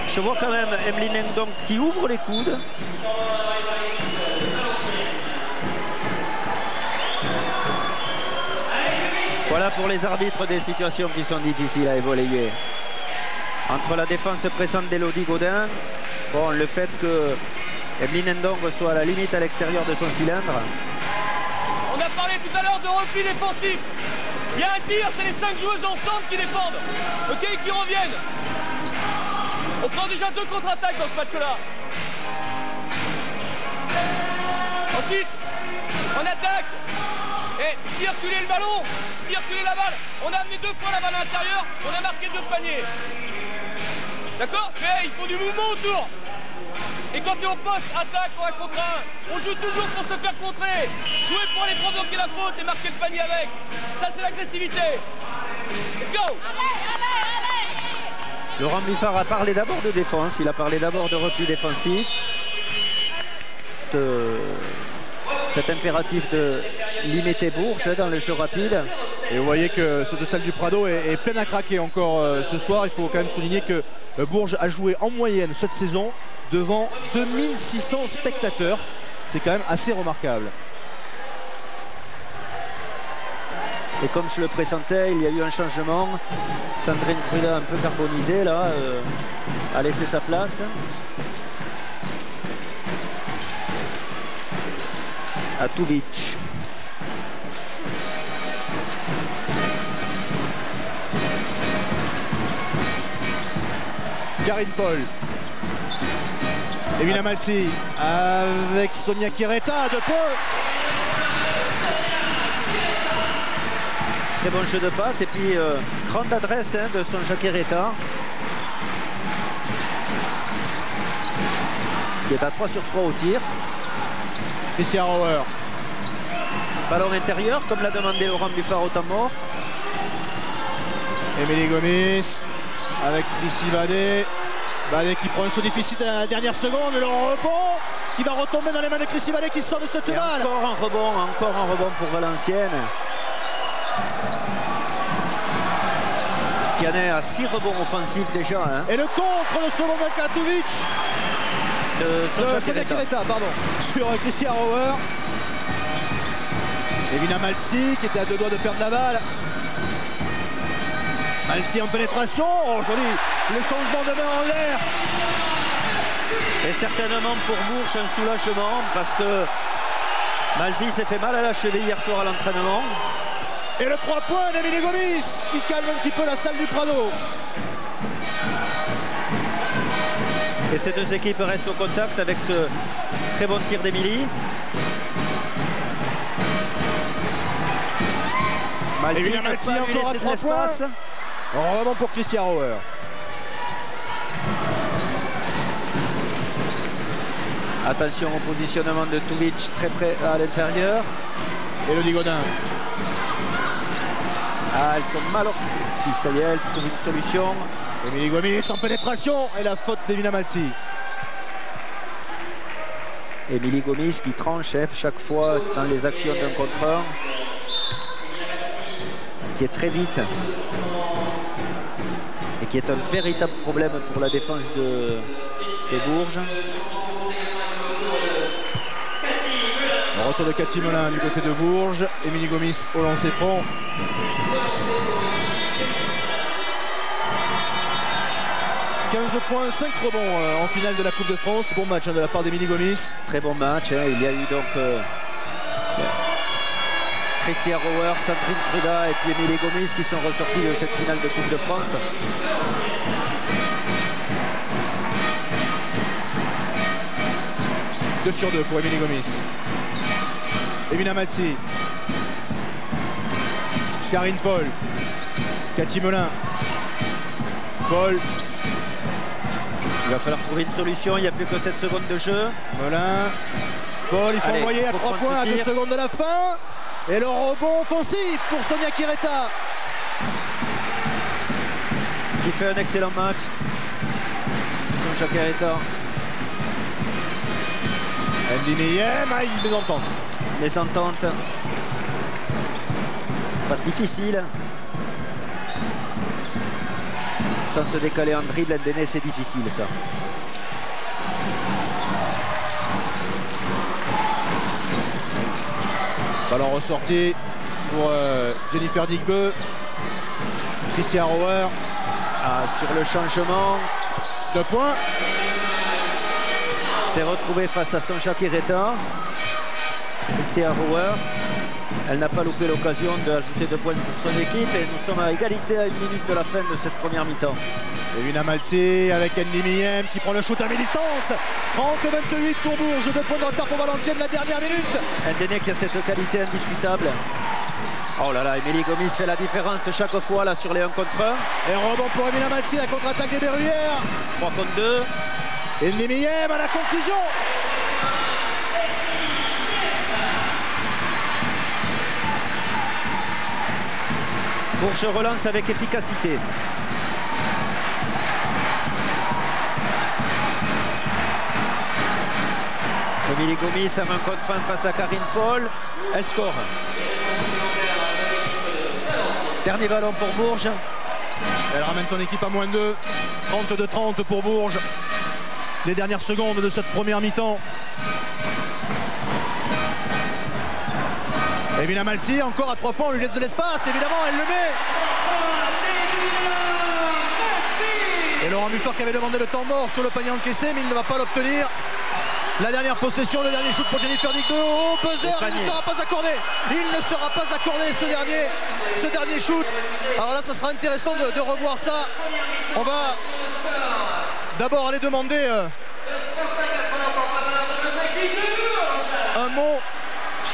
Speaker 4: Je vois quand même Emmeline Ndong qui ouvre les coudes. Voilà pour les arbitres des situations qui sont difficiles à évoluer. Entre la défense pressante d'Elodie Gaudin, bon, le fait que Emmeline Ndong soit à la limite à l'extérieur de son cylindre.
Speaker 5: On a parlé tout à l'heure de repli défensif. Il y a un tir, c'est les 5 joueuses ensemble qui défendent. Ok, qui reviennent. On prend déjà 2 contre-attaques dans ce match-là. Ensuite, on attaque. Et circuler le ballon, circuler la balle. On a amené 2 fois la balle à l'intérieur, on a marqué 2 paniers. D'accord? Mais il faut du mouvement autour. Et quand tu es au poste, attaque en 1 contre 1. On joue toujours pour se faire contrer. Jouer pour aller provoquer la faute et marquer le panier avec. Ça, c'est l'agressivité. Let's go!
Speaker 4: Laurent Buffard a parlé d'abord de défense, il a parlé d'abord de repli défensif. Cet impératif de limiter Bourges dans le jeu rapide.
Speaker 1: Et vous voyez que ce de Salle du Prado est plein à craquer encore ce soir. Il faut quand même souligner que Bourges a joué en moyenne cette saison devant 2600 spectateurs. C'est quand même assez remarquable.
Speaker 4: Et comme je le pressentais, il y a eu un changement. Sandrine Bruda un peu carbonisée là, a laissé sa place. À Tuvic.
Speaker 1: Karine Paul. Evina Maltzi avec Sonia Kireta de Paul.
Speaker 4: Très bon jeu de passe et puis grande adresse de Sonja Kireta. Qui est à 3 sur 3 au tir.
Speaker 1: Christian Roer.
Speaker 4: Ballon intérieur, comme l'a demandé Laurent Buffard au temps mort.
Speaker 1: Émilie Gomis avec Chrissy Badet. Badet qui prend un show difficile à la dernière seconde. Le rebond qui va retomber dans les mains de Chrissy Badet qui sort de cette balle.
Speaker 4: Encore un rebond pour Valenciennes. Qui en est à 6 rebonds offensifs déjà. Hein.
Speaker 1: Et le contre de Solomon Katovic. Sonia Kireta, pardon, sur Christian Roer. Evina Maltzi qui était à 2 doigts de perdre la balle. Maltzi en pénétration. Oh joli, le changement de main en l'air.
Speaker 4: Et certainement pour Bourges un soulagement parce que Maltzi s'est fait mal à la cheville hier soir à l'entraînement.
Speaker 1: Et le 3 points d'Emilie Gomis qui calme un petit peu la Salle du Prado.
Speaker 4: Et ces deux équipes restent au contact avec ce très bon tir d'Emilie.
Speaker 1: Maltzi encore à 3 points. Rebond pour Christian Roer.
Speaker 4: Attention au positionnement de Tuvic très près à l'intérieur.
Speaker 1: Elodie Gaudin.
Speaker 4: Ah, elles sont mal. Si, ça y est, elle trouve une solution.
Speaker 1: Émilie Gomis en pénétration et la faute d'Evina Maltzi.
Speaker 4: Émilie Gomis qui tranche chaque fois dans les actions d'un contre un. Qui est très vite. Et qui est un véritable problème pour la défense de Bourges.
Speaker 1: Le retour de Cathy Melin du côté de Bourges. Émilie Gomis au lancer franc. 15 points, 5 rebonds en finale de la Coupe de France. Bon match de la part d'Émilie Gomis.
Speaker 4: Très bon match. Il y a eu donc Christian Rower, Sandrine Truda et puis Émilie Gomis qui sont ressortis de cette finale de Coupe de France.
Speaker 1: Deux sur 2 pour Émilie Gomis. Emina Malzi. Karine Paul. Cathy Melin. Paul.
Speaker 4: Il va falloir trouver une solution, il n'y a plus que 7 secondes de jeu.
Speaker 1: Melin. Paul, il faut envoyer à 3 points à 2 secondes de la fin. Et le rebond offensif pour Sonia Kireta.
Speaker 4: Qui fait un excellent match. Sonia Kireta.
Speaker 1: Ndineyem, les ententes.
Speaker 4: Les ententes. Passe difficile. Sans se décaler en dribble, Ndene, c'est difficile ça.
Speaker 1: Ballon ressorti pour Jennifer Digbeu. Christian Rower.
Speaker 4: Sur le changement.
Speaker 1: 2 points.
Speaker 4: S'est retrouvée face à Sonia Kireta. Christian Rower. Elle n'a pas loupé l'occasion d'ajouter 2 points pour son équipe et nous sommes à égalité à 1 minute de la fin de cette première mi-temps.
Speaker 1: Emina Malzi avec Ndineyem qui prend le shoot à mi-distance. 30-28 pour Bourges, 2 points de retard pour Valenciennes la dernière minute.
Speaker 4: Ndene qui a cette qualité indiscutable. Oh là là, Émilie Gomis fait la différence chaque fois là sur les 1 contre 1.
Speaker 1: Et rebond pour Emina Malzi, la contre-attaque des Berruyères.
Speaker 4: 3 contre 2.
Speaker 1: Et Ndineyem à la conclusion.
Speaker 4: Bourges relance avec efficacité. Émilie Gomis à 1 contre 1 face à Karine Paul. Elle score. Dernier ballon pour Bourges.
Speaker 1: Elle ramène son équipe à moins 2. 32-30 pour Bourges. Les dernières secondes de cette première mi-temps. Emina Malzi encore à 3 points, on lui laisse de l'espace, évidemment elle le met. Et Laurent Buffard qui avait demandé le temps mort sur le panier encaissé, mais il ne va pas l'obtenir. La dernière possession, le dernier shoot pour Jennifer Digbeu. Oh, buzzer, il ne sera pas accordé. Il ne sera pas accordé ce dernier shoot. Alors là, ça sera intéressant de revoir ça. On va d'abord aller demander un mot.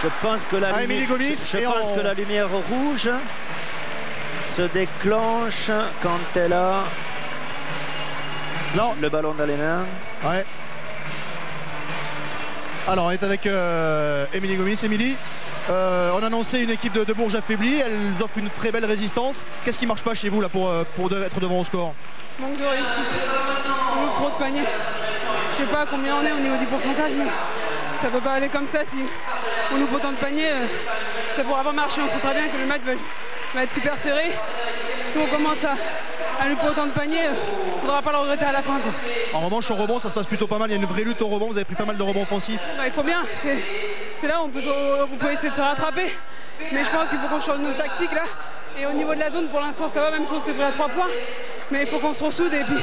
Speaker 4: Je pense que la lumière rouge se déclenche quand elle a le ballon dans les mains.
Speaker 1: Ouais. Alors on est avec Émilie Gomis. Émilie, on a annoncé une équipe de Bourges affaiblie. Elles offrent une très belle résistance. Qu'est-ce qui ne marche pas chez vous là pour être devant au score?
Speaker 6: Manque de réussite. On loupe trop de paniers. Je sais pas combien on est au niveau du pourcentage, mais ça peut pas aller comme ça. Si on loupe autant de paniers, ça pourra pas marcher. On sait très bien que le match va être super serré. Si on commence à louper autant de paniers, il ne faudra pas le regretter à la fin, quoi.
Speaker 1: En revanche, au rebond, ça se passe plutôt pas mal. Il y a une vraie lutte au rebond. Vous avez pris pas mal de rebonds offensifs.
Speaker 6: Bah, il faut bien. C'est là où on peut essayer de se rattraper. Mais je pense qu'il faut qu'on change notre tactique là. Et au niveau de la zone, pour l'instant, ça va, même si on s'est pris à 3 points. Mais il faut qu'on se ressoude et puis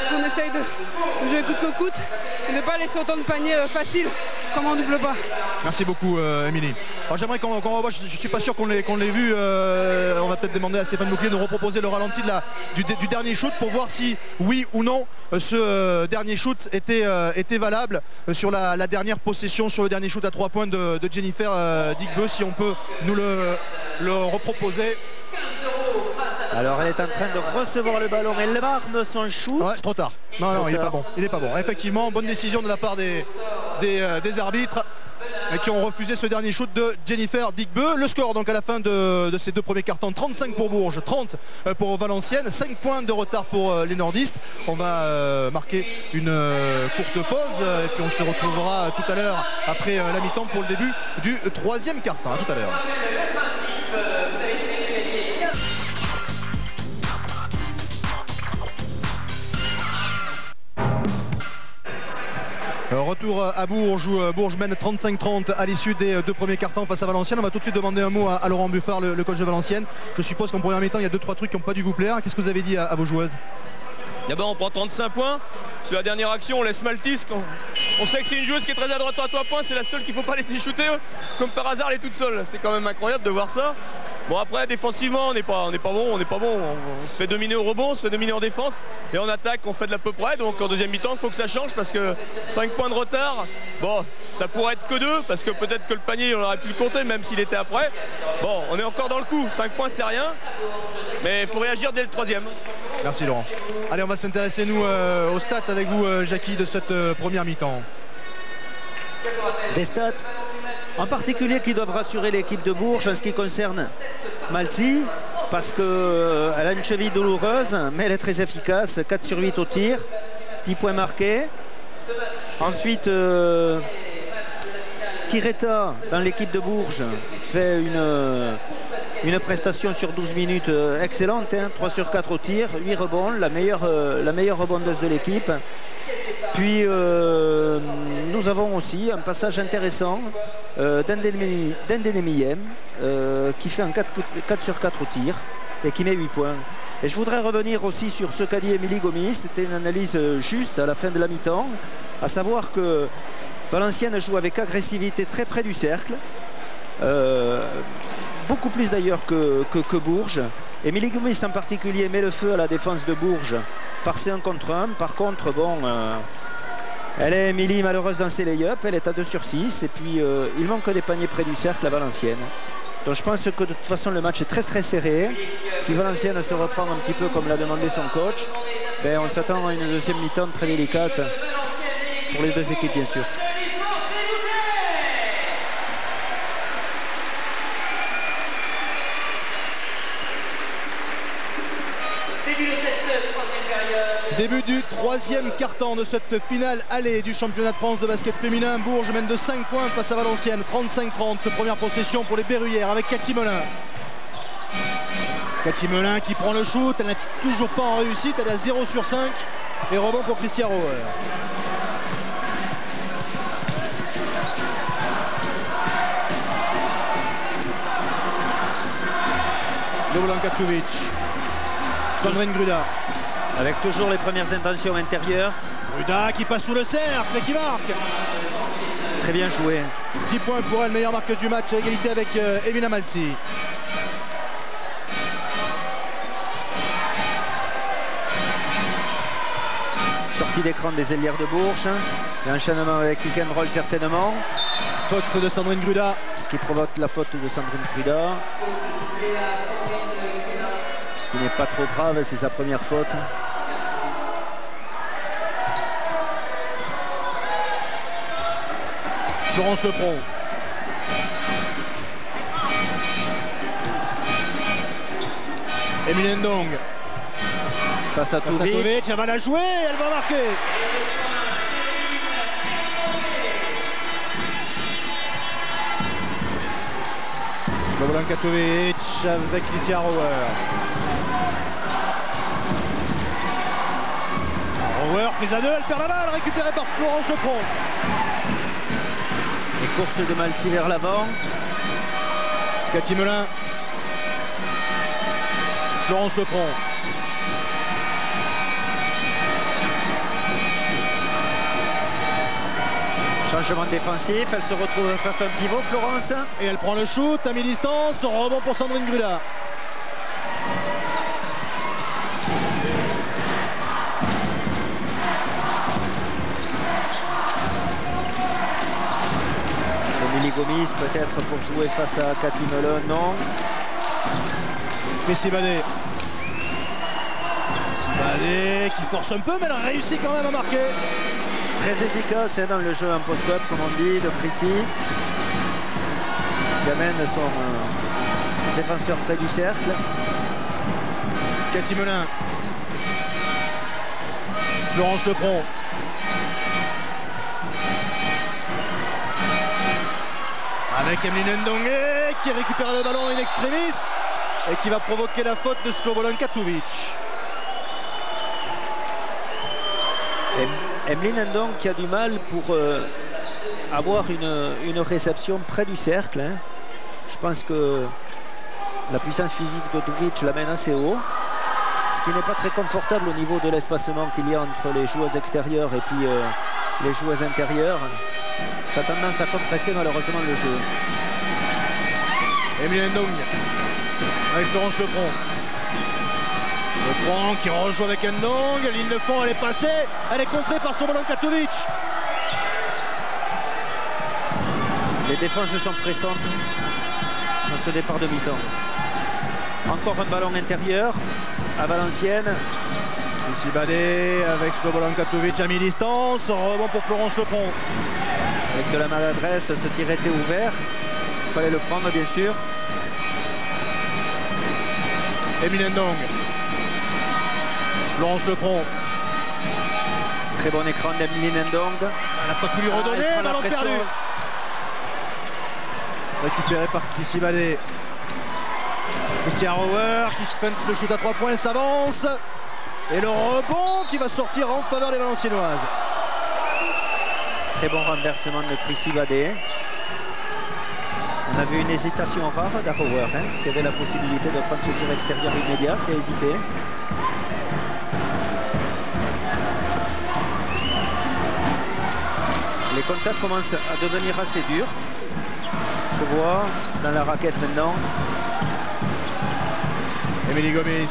Speaker 6: qu'on essaye de jouer coûte que coûte et ne pas laisser autant de paniers faciles comme on double pas.
Speaker 1: Merci beaucoup, Émilie. Alors j'aimerais qu'on revoie, je ne suis pas sûr qu'on l'ait vu. On va peut-être demander à Stéphane Bouclier de reproposer le ralenti du dernier shoot pour voir si, oui ou non, ce dernier shoot était valable sur la dernière possession, sur le dernier shoot à 3 points de Jennifer Digbeu, si on peut nous le reproposer.
Speaker 4: Alors elle est en train de recevoir le ballon, elle arme son shoot.
Speaker 1: Ouais, trop tard. Non, il n'est pas bon. Il est pas bon. Effectivement, bonne décision de la part des arbitres qui ont refusé ce dernier shoot de Jennifer Digbeu. Le score donc à la fin de ces 2 premiers cartons, 35 pour Bourges, 30 pour Valenciennes, 5 points de retard pour les nordistes. On va marquer une courte pause et puis on se retrouvera tout à l'heure après la mi-temps pour le début du 3e carton. À tout à l'heure. Retour à Bourges où Bourges mène 35-30 à l'issue des 2 premiers cartons face à Valenciennes. On va tout de suite demander un mot à Laurent Buffard, le coach de Valenciennes. Je suppose qu'en première mi-temps il y a 2-3 trucs qui n'ont pas dû vous plaire. Qu'est-ce que vous avez dit à vos joueuses?
Speaker 5: D'abord, on prend 35 points. Sur la dernière action, on laisse Maltis. On sait que c'est une joueuse qui est très adroite à 3 points. C'est la seule qu'il ne faut pas laisser shooter. Comme par hasard, elle est toute seule. C'est quand même incroyable de voir ça. Bon, après, défensivement, on n'est pas bon. On se fait dominer au rebond, on se fait dominer en défense. Et en attaque, on fait de l'à peu près. Donc en deuxième mi-temps, il faut que ça change parce que 5 points de retard, bon, ça pourrait être que 2 parce que peut-être que le panier, on aurait pu le compter même s'il était après. Bon, on est encore dans le coup. 5 points, c'est rien. Mais il faut réagir dès le 3e.
Speaker 1: Merci Laurent. Allez, on va s'intéresser nous aux stats avec vous, Jackie, de cette première mi-temps.
Speaker 4: Des stats en particulier qui doivent rassurer l'équipe de Bourges en ce qui concerne Malzi, parce qu'elle a une cheville douloureuse, mais elle est très efficace. 4 sur 8 au tir, 10 points marqués. Ensuite, Kireta, dans l'équipe de Bourges, fait une prestation sur 12 minutes excellente, hein, 3 sur 4 au tir, 8 rebonds, la meilleure rebondeuse de l'équipe. Puis nous avons aussi un passage intéressant d'Endenemiyem qui fait un 4 sur 4 au tir et qui met 8 points. Et je voudrais revenir aussi sur ce qu'a dit Émilie Gomis. C'était une analyse juste à la fin de la mi-temps, à savoir que Valenciennes joue avec agressivité très près du cercle, beaucoup plus d'ailleurs que Bourges. Émilie Gomis en particulier met le feu à la défense de Bourges par ses 1 contre 1. Par contre, bon, elle est, Émilie, malheureuse dans ses lay-ups. Elle est à 2 sur 6. Et puis, il manque des paniers près du cercle à Valenciennes. Donc, je pense que de toute façon, le match est très, très serré. Si Valenciennes se reprend un petit peu comme l'a demandé son coach, ben, on s'attend à une deuxième mi-temps très délicate pour les deux équipes, bien sûr.
Speaker 1: Début du 3e quart-temps de cette finale allée du championnat de France de basket féminin. Bourges mène de 5 points face à Valenciennes, 35-30. Première possession pour les Berruyères avec Cathy Melin. Cathy Melin qui prend le shoot, elle n'est toujours pas en réussite, elle est à 0 sur 5. Et rebond pour Christian Rower. Slobodan Katovic. Sandrine Gruda.
Speaker 4: Avec toujours les premières intentions intérieures.
Speaker 1: Gruda qui passe sous le cercle et qui marque.
Speaker 4: Très bien joué.
Speaker 1: 10 points pour elle, meilleure marqueuse du match à égalité avec Evina Malzi.
Speaker 4: Sortie d'écran des ailières de Bourges. L'enchaînement avec pick and roll certainement.
Speaker 1: Faute de Sandrine Gruda.
Speaker 4: Ce qui provoque la faute de Sandrine Gruda. Ce qui n'est pas trop grave, c'est sa première faute.
Speaker 1: Florence Lepron. Emile Ndong.
Speaker 4: Face à Tovic.
Speaker 1: Elle va la jouer, elle va marquer. Slobodan Katovic avec Christian Rower. Rower prise à 2, elle perd la balle, récupérée par Florence Lepron.
Speaker 4: Et course de Malzi vers l'avant.
Speaker 1: Cathy Melin. Florence Lepron.
Speaker 4: Changement défensif, elle se retrouve face à un pivot, Florence.
Speaker 1: Et elle prend le shoot à mi-distance, rebond pour Sandrine Gruda.
Speaker 4: Émilie Gomis peut-être pour jouer face à Cathy Melin, non.
Speaker 1: Missy Badé. Missy Badé qui force un peu mais elle réussit quand même à marquer.
Speaker 4: Très efficace hein, dans le jeu en post-up, comme on dit, de Prissy, qui amène son défenseur près du cercle.
Speaker 1: Cathy Melin. Florence Lepron. Avec Emeline Ndongue qui récupère le ballon in extremis et qui va provoquer la faute de Slobodan Katovic.
Speaker 4: Emeline Ndong qui a du mal pour avoir une réception près du cercle. Hein. Je pense que la puissance physique d'Odovic l'amène assez haut. ce qui n'est pas très confortable au niveau de l'espacement qu'il y a entre les joueuses extérieures et puis les joueuses intérieures. Ça a tendance à compresser malheureusement le jeu.
Speaker 1: Émile Ndong avec Florence Lepron. Lepron qui rejoue avec Ndong. La ligne de fond, elle est passée. Elle est contrée par Slobodan Katovic.
Speaker 4: Les défenses sont pressantes dans ce départ de mi-temps. Encore un ballon intérieur à Valenciennes.
Speaker 1: Ici Badé avec Slobodan Katovic à mi-distance. Rebond pour Florence Lepron.
Speaker 4: Avec de la maladresse, ce tir était ouvert. Il fallait le prendre bien sûr.
Speaker 1: Émile Ndong. Florence Lepron.
Speaker 4: Très bon écran d'Emeline Ndong.
Speaker 1: Elle n'a pas pu lui redonner, ballon perdu. Récupéré par Chrissy Badé. Christian Rower qui se feinte le shoot à 3 points, s'avance. Et le rebond qui va sortir en faveur des Valenciennoises.
Speaker 4: Très bon renversement de Chrissy Badé. On a vu une hésitation rare d'Arrower, qui avait la possibilité de prendre ce tir extérieur immédiat, qui a hésité. Les contacts commencent à devenir assez durs. Je vois dans la raquette maintenant.
Speaker 1: Émilie Gomis,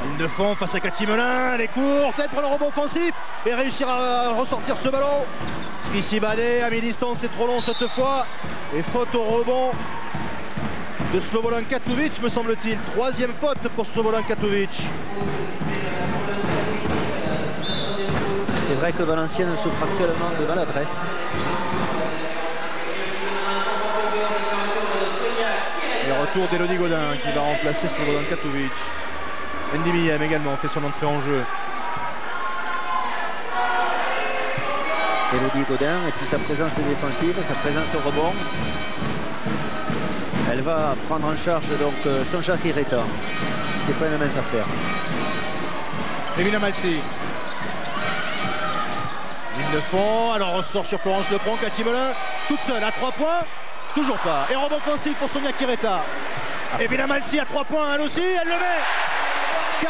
Speaker 1: ligne de fond face à Cathy Melin, elle est courte, elle prend le rebond offensif et réussir à ressortir ce ballon. Chrissy Badé à mi-distance, c'est trop long cette fois. Et faute au rebond de Slobodan Katovic, me semble-t-il. Troisième faute pour Slobodan Katovic.
Speaker 4: C'est vrai que Valenciennes souffre actuellement de maladresse.
Speaker 1: Et retour d'Elodie Godin qui va remplacer Slobodan Katovic. Ndimiyem également fait son entrée en jeu.
Speaker 4: Elodie Godin et puis sa présence défensive, sa présence au rebond. Elle va prendre en charge donc Sonja Kireta, ce qui n'est pas une mince affaire.
Speaker 1: Emina Malsi. Ligne de fond, alors ressort sur Florence Lepron, Cathy Melin, toute seule à 3 points, toujours pas. Et rebond offensif pour Sonia Kireta. Emina Malsi à 3 points, elle aussi, elle le met. 40-34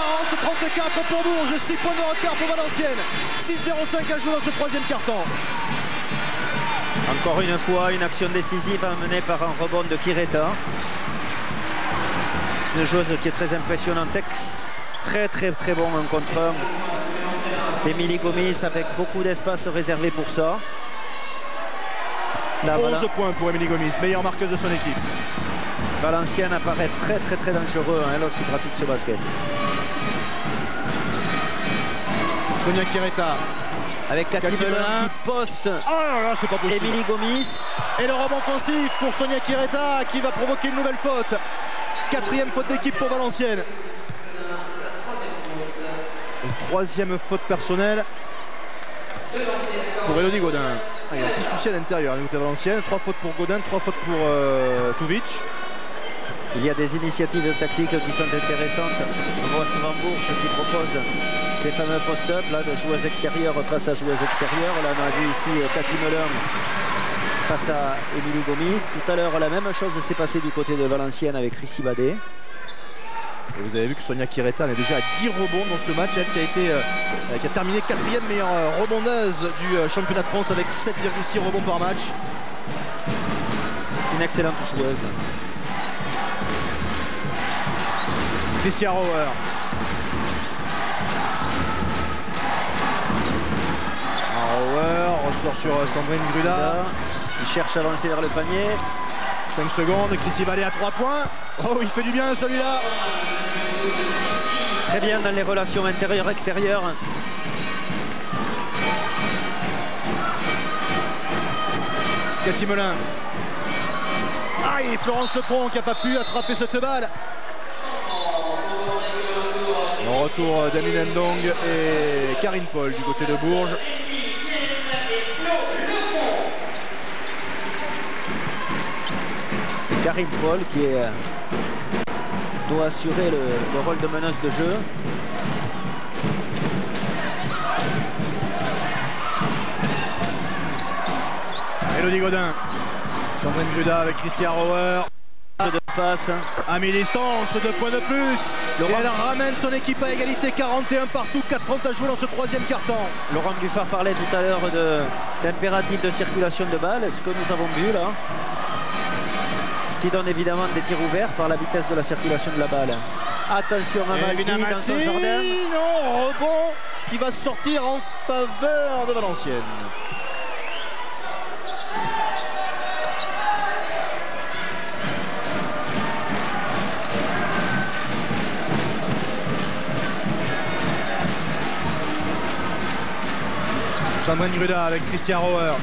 Speaker 1: pour Bourges, 6 points de retard pour Valenciennes. 6-0-5 à jouer dans ce troisième quart-temps.
Speaker 4: Encore une fois, une action décisive amenée par un rebond de Kireta. Une chose qui est très impressionnante, très bon en contre 1. Émilie Gomis avec beaucoup d'espace réservé pour ça. Là,
Speaker 1: 11 points pour Émilie Gomis, meilleure marqueuse de son équipe.
Speaker 4: Valenciennes apparaît très dangereux lorsqu'il pratique ce basket.
Speaker 1: Sonia Kireta.
Speaker 4: Avec Cathy Melin qui poste.
Speaker 1: Oh là là, c'est pas possible.
Speaker 4: Émilie Gomis.
Speaker 1: Et le rebond offensif pour Sonia Kireta qui va provoquer une nouvelle faute. 4e faute d'équipe pour Valenciennes. Et 3e faute personnelle pour Elodie Godin. Il y a un petit souci à l'intérieur du côté Valenciennes. 3 fautes pour Godin, 3 fautes pour Tuvic.
Speaker 4: Il y a des initiatives tactiques qui sont intéressantes. On voit souvent Bourges qui propose ces fameux post-up là, de joueuses extérieures face à joueuses extérieures. Là, on a vu ici Cathy Melin face à Émilie Gomis. Tout à l'heure, la même chose s'est passée du côté de Valenciennes avec Chrissy Badé.
Speaker 1: Et vous avez vu que Sonia Kireta est déjà à 10 rebonds dans ce match. Elle qui a terminé 4e meilleure rebondeuse du championnat de France avec 7,6 rebonds par match.
Speaker 4: C'est une excellente joueuse.
Speaker 1: Christian Rower. Rower ressort sur Sandrine Gruda.
Speaker 4: Il cherche à avancer vers le panier.
Speaker 1: 5 secondes, Chrissy Badé à 3 points. Oh, il fait du bien celui-là.
Speaker 4: Très bien dans les relations intérieures-extérieures.
Speaker 1: Cathy Melin. Aïe, Florence Lepron qui n'a pas pu attraper cette balle. En retour d'Emile Ndong et Karine Paul du côté de Bourges.
Speaker 4: Karine Paul qui doit assurer le rôle de meneuse de jeu.
Speaker 1: Elodie Godin. Sandrine Gruda avec Christian Rower.
Speaker 4: De passe.
Speaker 1: À mi-distance, 2 points de plus.
Speaker 4: Laurent.
Speaker 1: Et elle ramène son équipe à égalité, 41 partout, 4-30 à jouer dans ce 3e quart-temps.
Speaker 4: Laurent Buffard parlait tout à l'heure d'impératif de circulation de balles, ce que nous avons vu là. Ce qui donne évidemment des tirs ouverts par la vitesse de la circulation de la balle. Attention à Malzi dans son jardin.
Speaker 1: Non, rebond qui va sortir en faveur de Valenciennes. Sandrine Gruda avec Christian Rower.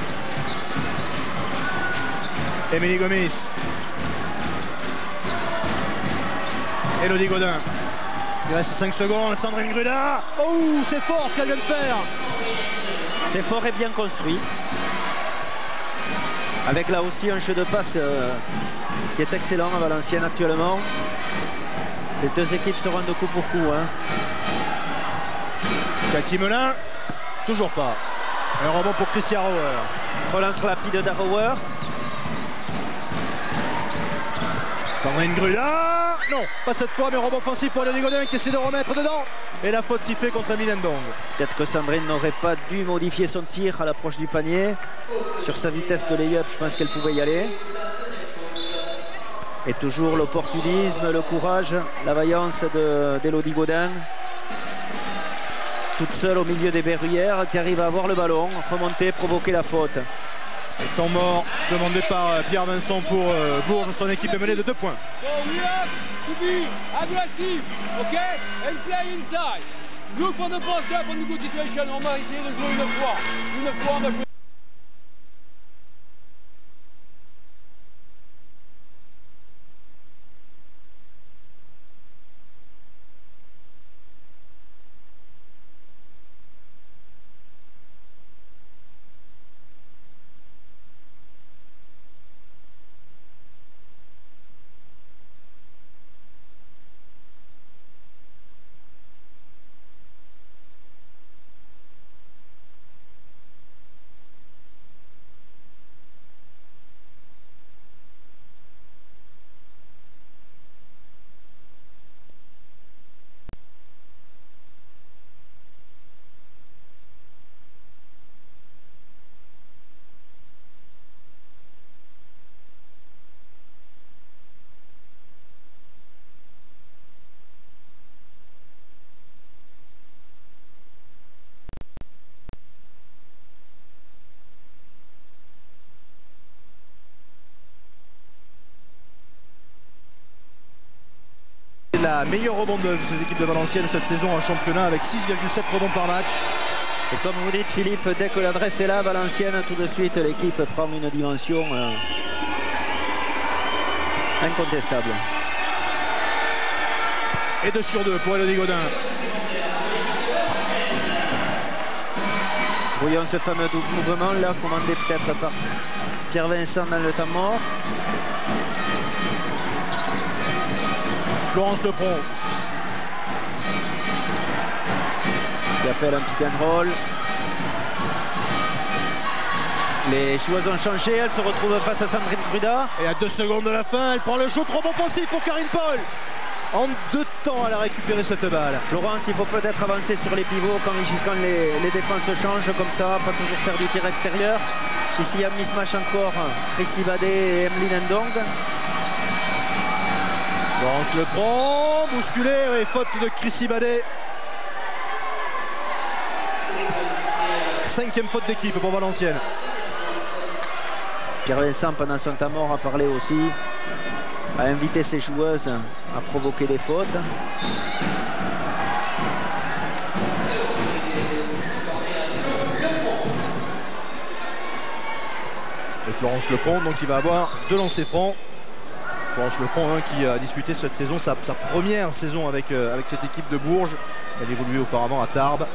Speaker 1: Émilie Gomis. Elodie Gaudin. Il reste 5 secondes. Sandrine Gruda. Oh, c'est fort ce qu'elle vient de faire.
Speaker 4: C'est fort et bien construit. Avec là aussi un jeu de passe qui est excellent à Valenciennes actuellement. Les deux équipes se rendent coup pour coup. Hein.
Speaker 1: Cathy Melin. Toujours pas. Un rebond pour Christian Rower.
Speaker 4: Relance rapide d'Arrower.
Speaker 1: Sandrine Gruda. Non, pas cette fois, mais rebond offensif pour Elodie Gaudin qui essaie de remettre dedans. Et la faute sifflée contre Emily Ndong.
Speaker 4: Peut-être que Sandrine n'aurait pas dû modifier son tir à l'approche du panier. Sur sa vitesse de lay-up, je pense qu'elle pouvait y aller. Et toujours l'opportunisme, le courage, la vaillance d'Elodie Gaudin. Toute seule au milieu des Berruyères qui arrive à avoir le ballon, remonter, provoquer la faute.
Speaker 1: Et temps mort demandé par Pierre Vincent pour Bourges. Son équipe est menée de 2 points.
Speaker 5: So we have to be aggressive, okay? And play inside. Look for the post-up on the good situation. On va essayer de jouer une fois. Une fois, on va jouer.
Speaker 1: La meilleure rebondeuse de cette équipe de Valenciennes cette saison en championnat avec 6,7 rebonds par match.
Speaker 4: Et comme vous dites Philippe, dès que l'adresse est là, Valenciennes, tout de suite l'équipe prend une dimension incontestable.
Speaker 1: Et 2 sur 2 pour Elodie Gaudin.
Speaker 4: Voyons ce fameux double mouvement là, commandé peut-être par Pierre Vincent dans le temps mort.
Speaker 1: Florence Lepron.
Speaker 4: Qui appelle un pick and roll. Les joueuses ont changé, elles se retrouvent face à Sandrine Gruda.
Speaker 1: Et à 2 secondes de la fin, elle prend le shoot rebond offensif pour Karine Paul. En 2 temps, elle a récupéré cette balle.
Speaker 4: Florence, il faut peut-être avancer sur les pivots quand les défenses changent comme ça, pas toujours faire du tir extérieur. Ici, il y a un mismatch encore, Chrissy Badé et Emeline Ndong.
Speaker 1: Florence le prend, bousculé, et faute de Chrissy Badé. 5e faute d'équipe pour Valenciennes.
Speaker 4: Pierre Vincent, pendant son temps mort, a parlé aussi, a invité ses joueuses à provoquer des fautes.
Speaker 1: Et Florence Lepron, donc il va avoir 2 lancers francs. Florence Lepron qui a disputé cette saison, sa première saison avec cette équipe de Bourges. Elle évoluait auparavant à Tarbes.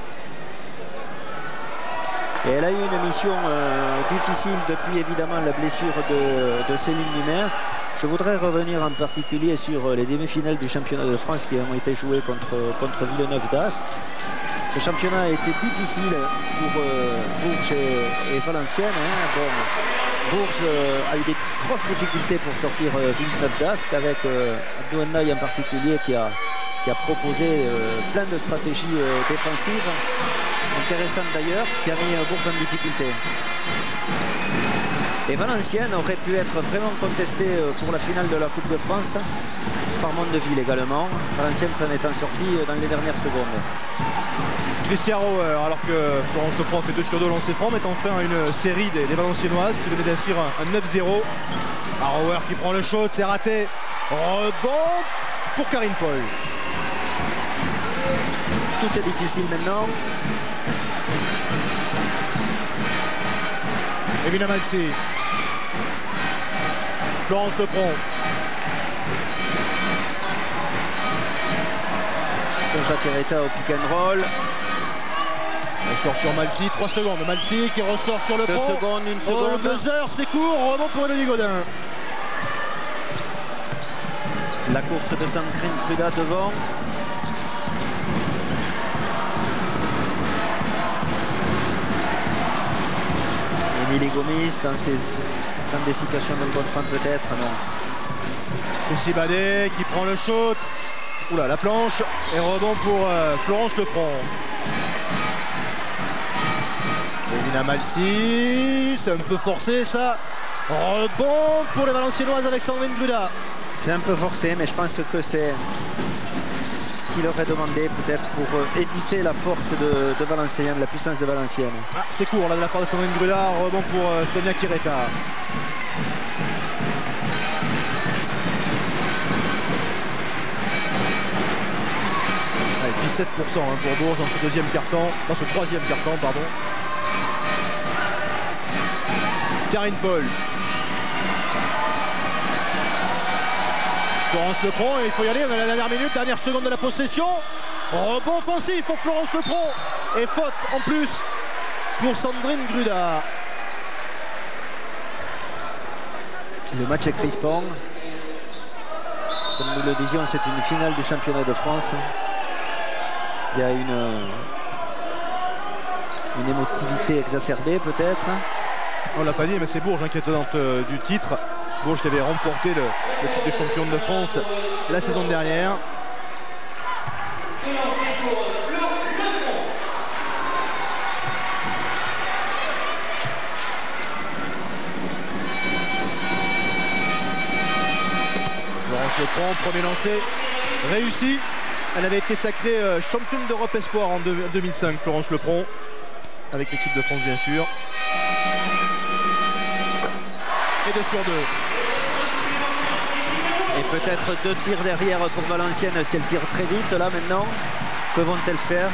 Speaker 4: Et elle a eu une mission difficile depuis évidemment la blessure de Céline Lumer. Je voudrais revenir en particulier sur les demi-finales du championnat de France qui ont été jouées contre Villeneuve d'Ascq. Ce championnat a été difficile pour Bourges et Valenciennes. Bon, Bourges a eu des grosse difficulté pour sortir Villeneuve d'Ascq, avec Abdou Hennaye en particulier qui a proposé plein de stratégies défensives, intéressantes d'ailleurs, qui a mis Bourges en difficulté. Et Valenciennes aurait pu être vraiment contesté pour la finale de la Coupe de France par Mondeville également. Valenciennes s'en étant sorti dans les dernières secondes.
Speaker 1: Christian Rower, alors que Florence Lefranc fait 2 sur 2 lancers francs, met enfin une série des Valenciennoises qui venaient d'inscrire un 9-0. Rower qui prend le shot, c'est raté. Rebond pour Karine Paul.
Speaker 4: Tout est difficile maintenant.
Speaker 1: Emina Malsi. Florence Lefranc.
Speaker 4: Sonja Quereta au pick and roll.
Speaker 1: On sort sur Malsi, 3 secondes. Malsi qui ressort sur le pont.
Speaker 4: 2 secondes, 1 seconde.
Speaker 1: Oh, le buzzer, c'est court. Rebond pour Elodie Godin.
Speaker 4: La course de Sandrine Truda devant. Émilie Gomis dans des situations de contre peut-être, non.
Speaker 1: Lucie Badet qui prend le shot. Oula, la planche. Et rebond pour Florence Lefranc. Emina Malsi, c'est un peu forcé ça. Rebond pour les Valenciennoises avec Sandrine Gruda.
Speaker 4: C'est un peu forcé, mais je pense que c'est ce qu'il aurait demandé peut-être pour éviter la force de Valenciennes, la puissance de Valenciennes.
Speaker 1: Ah, c'est court là de la part de Sandrine Gruda. Rebond pour Sonia Quereta. Allez, 17% pour Bourges dans ce deuxième carton, dans ce troisième carton, pardon. Karine Paul. Florence Lefranc, et il faut y aller, on a la dernière minute, dernière seconde de la possession. Rebond offensif pour Florence Lefranc. Et faute en plus pour Sandrine Gruda.
Speaker 4: Le match est crispant. Comme nous le disions, c'est une finale du championnat de France. Il y a une émotivité exacerbée peut-être.
Speaker 1: On l'a pas dit, mais c'est Bourges qui est tenante du titre. Bourges qui avait remporté le titre de championne de France la saison dernière. Florence Lefranc, premier lancé, réussi. Elle avait été sacrée championne d'Europe Espoir en 2005, Florence Lefranc, avec l'équipe de France bien sûr. Et 2 sur 2.
Speaker 4: Et peut-être 2 tirs derrière pour Valenciennes si elle tire très vite là maintenant. Que vont-elles faire?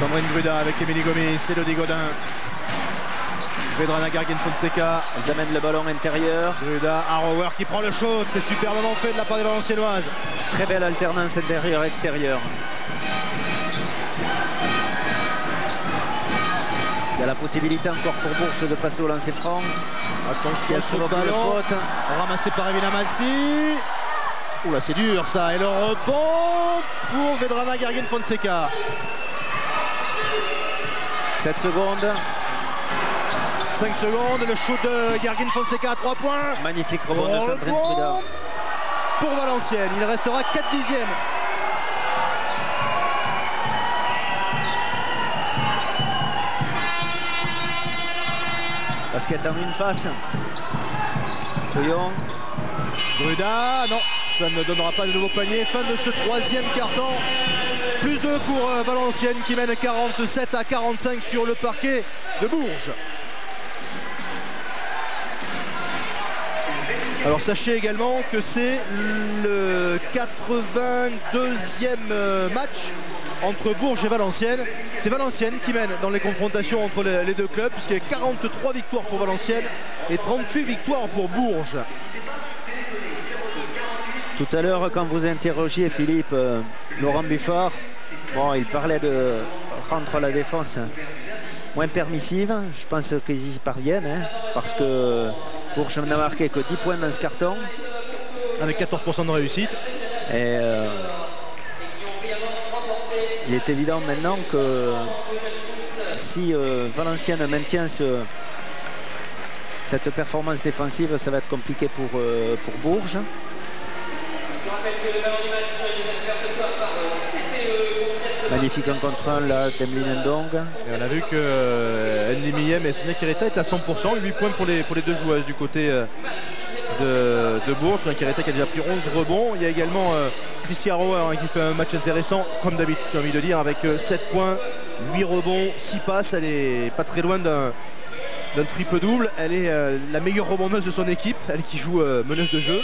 Speaker 1: Sandrine Gruda avec Émilie Gomis, Elodie Godin. Vedrana Garguin-Fonseca.
Speaker 4: Elles amènent le ballon intérieur.
Speaker 1: Gruda, Rower qui prend le shoot. C'est superbement fait de la part des Valenciennoises.
Speaker 4: Très belle alternance intérieur-extérieur. Il y a la possibilité encore pour Bourges de passer au lancer franc.
Speaker 1: Attention sur le ballon. Ramassé par Emina Malsi. Oula, c'est dur ça. Et le rebond pour Vedrana Garguin-Fonseca.
Speaker 4: 7 secondes.
Speaker 1: 5 secondes. Le shoot de Garguin-Fonseca à 3 points.
Speaker 4: Magnifique rebond de Sandrine Truda.
Speaker 1: Pour Valenciennes. Il restera 4 dixièmes.
Speaker 4: Basket en une passe. Couillon.
Speaker 1: Gruda, non, ça ne donnera pas de nouveau panier. Fin de ce troisième carton. Plus 2 pour Valenciennes qui mène 47-45 sur le parquet de Bourges. Alors sachez également que c'est le 82e match entre Bourges et Valenciennes. C'est Valenciennes qui mène dans les confrontations entre les deux clubs, puisqu'il y a 43 victoires pour Valenciennes et 38 victoires pour Bourges.
Speaker 4: Tout à l'heure, quand vous interrogiez Philippe, Laurent Buffard, bon, il parlait de rendre la défense moins permissive. Je pense qu'ils y parviennent, hein, parce que Bourges n'a marqué que 10 points dans ce carton.
Speaker 1: Avec 14% de réussite.
Speaker 4: Et il est évident maintenant que si Valenciennes maintient cette performance défensive, ça va être compliqué pour Bourges. Magnifique en contre 1 là d'Emeline Ndong.
Speaker 1: Et on a vu que Andy Miyem et Sonia Kireta est à 100%, 8 points pour les deux joueuses du côté de Bourges. Sonia Kireta qui a déjà pris 11 rebonds. Il y a également Tricia Rower qui fait un match intéressant comme d'habitude, j'ai envie de dire, avec 7 points, 8 rebonds, 6 passes. Elle est pas très loin d'un triple double. Elle est la meilleure rebondeuse de son équipe, elle qui joue meneuse de jeu.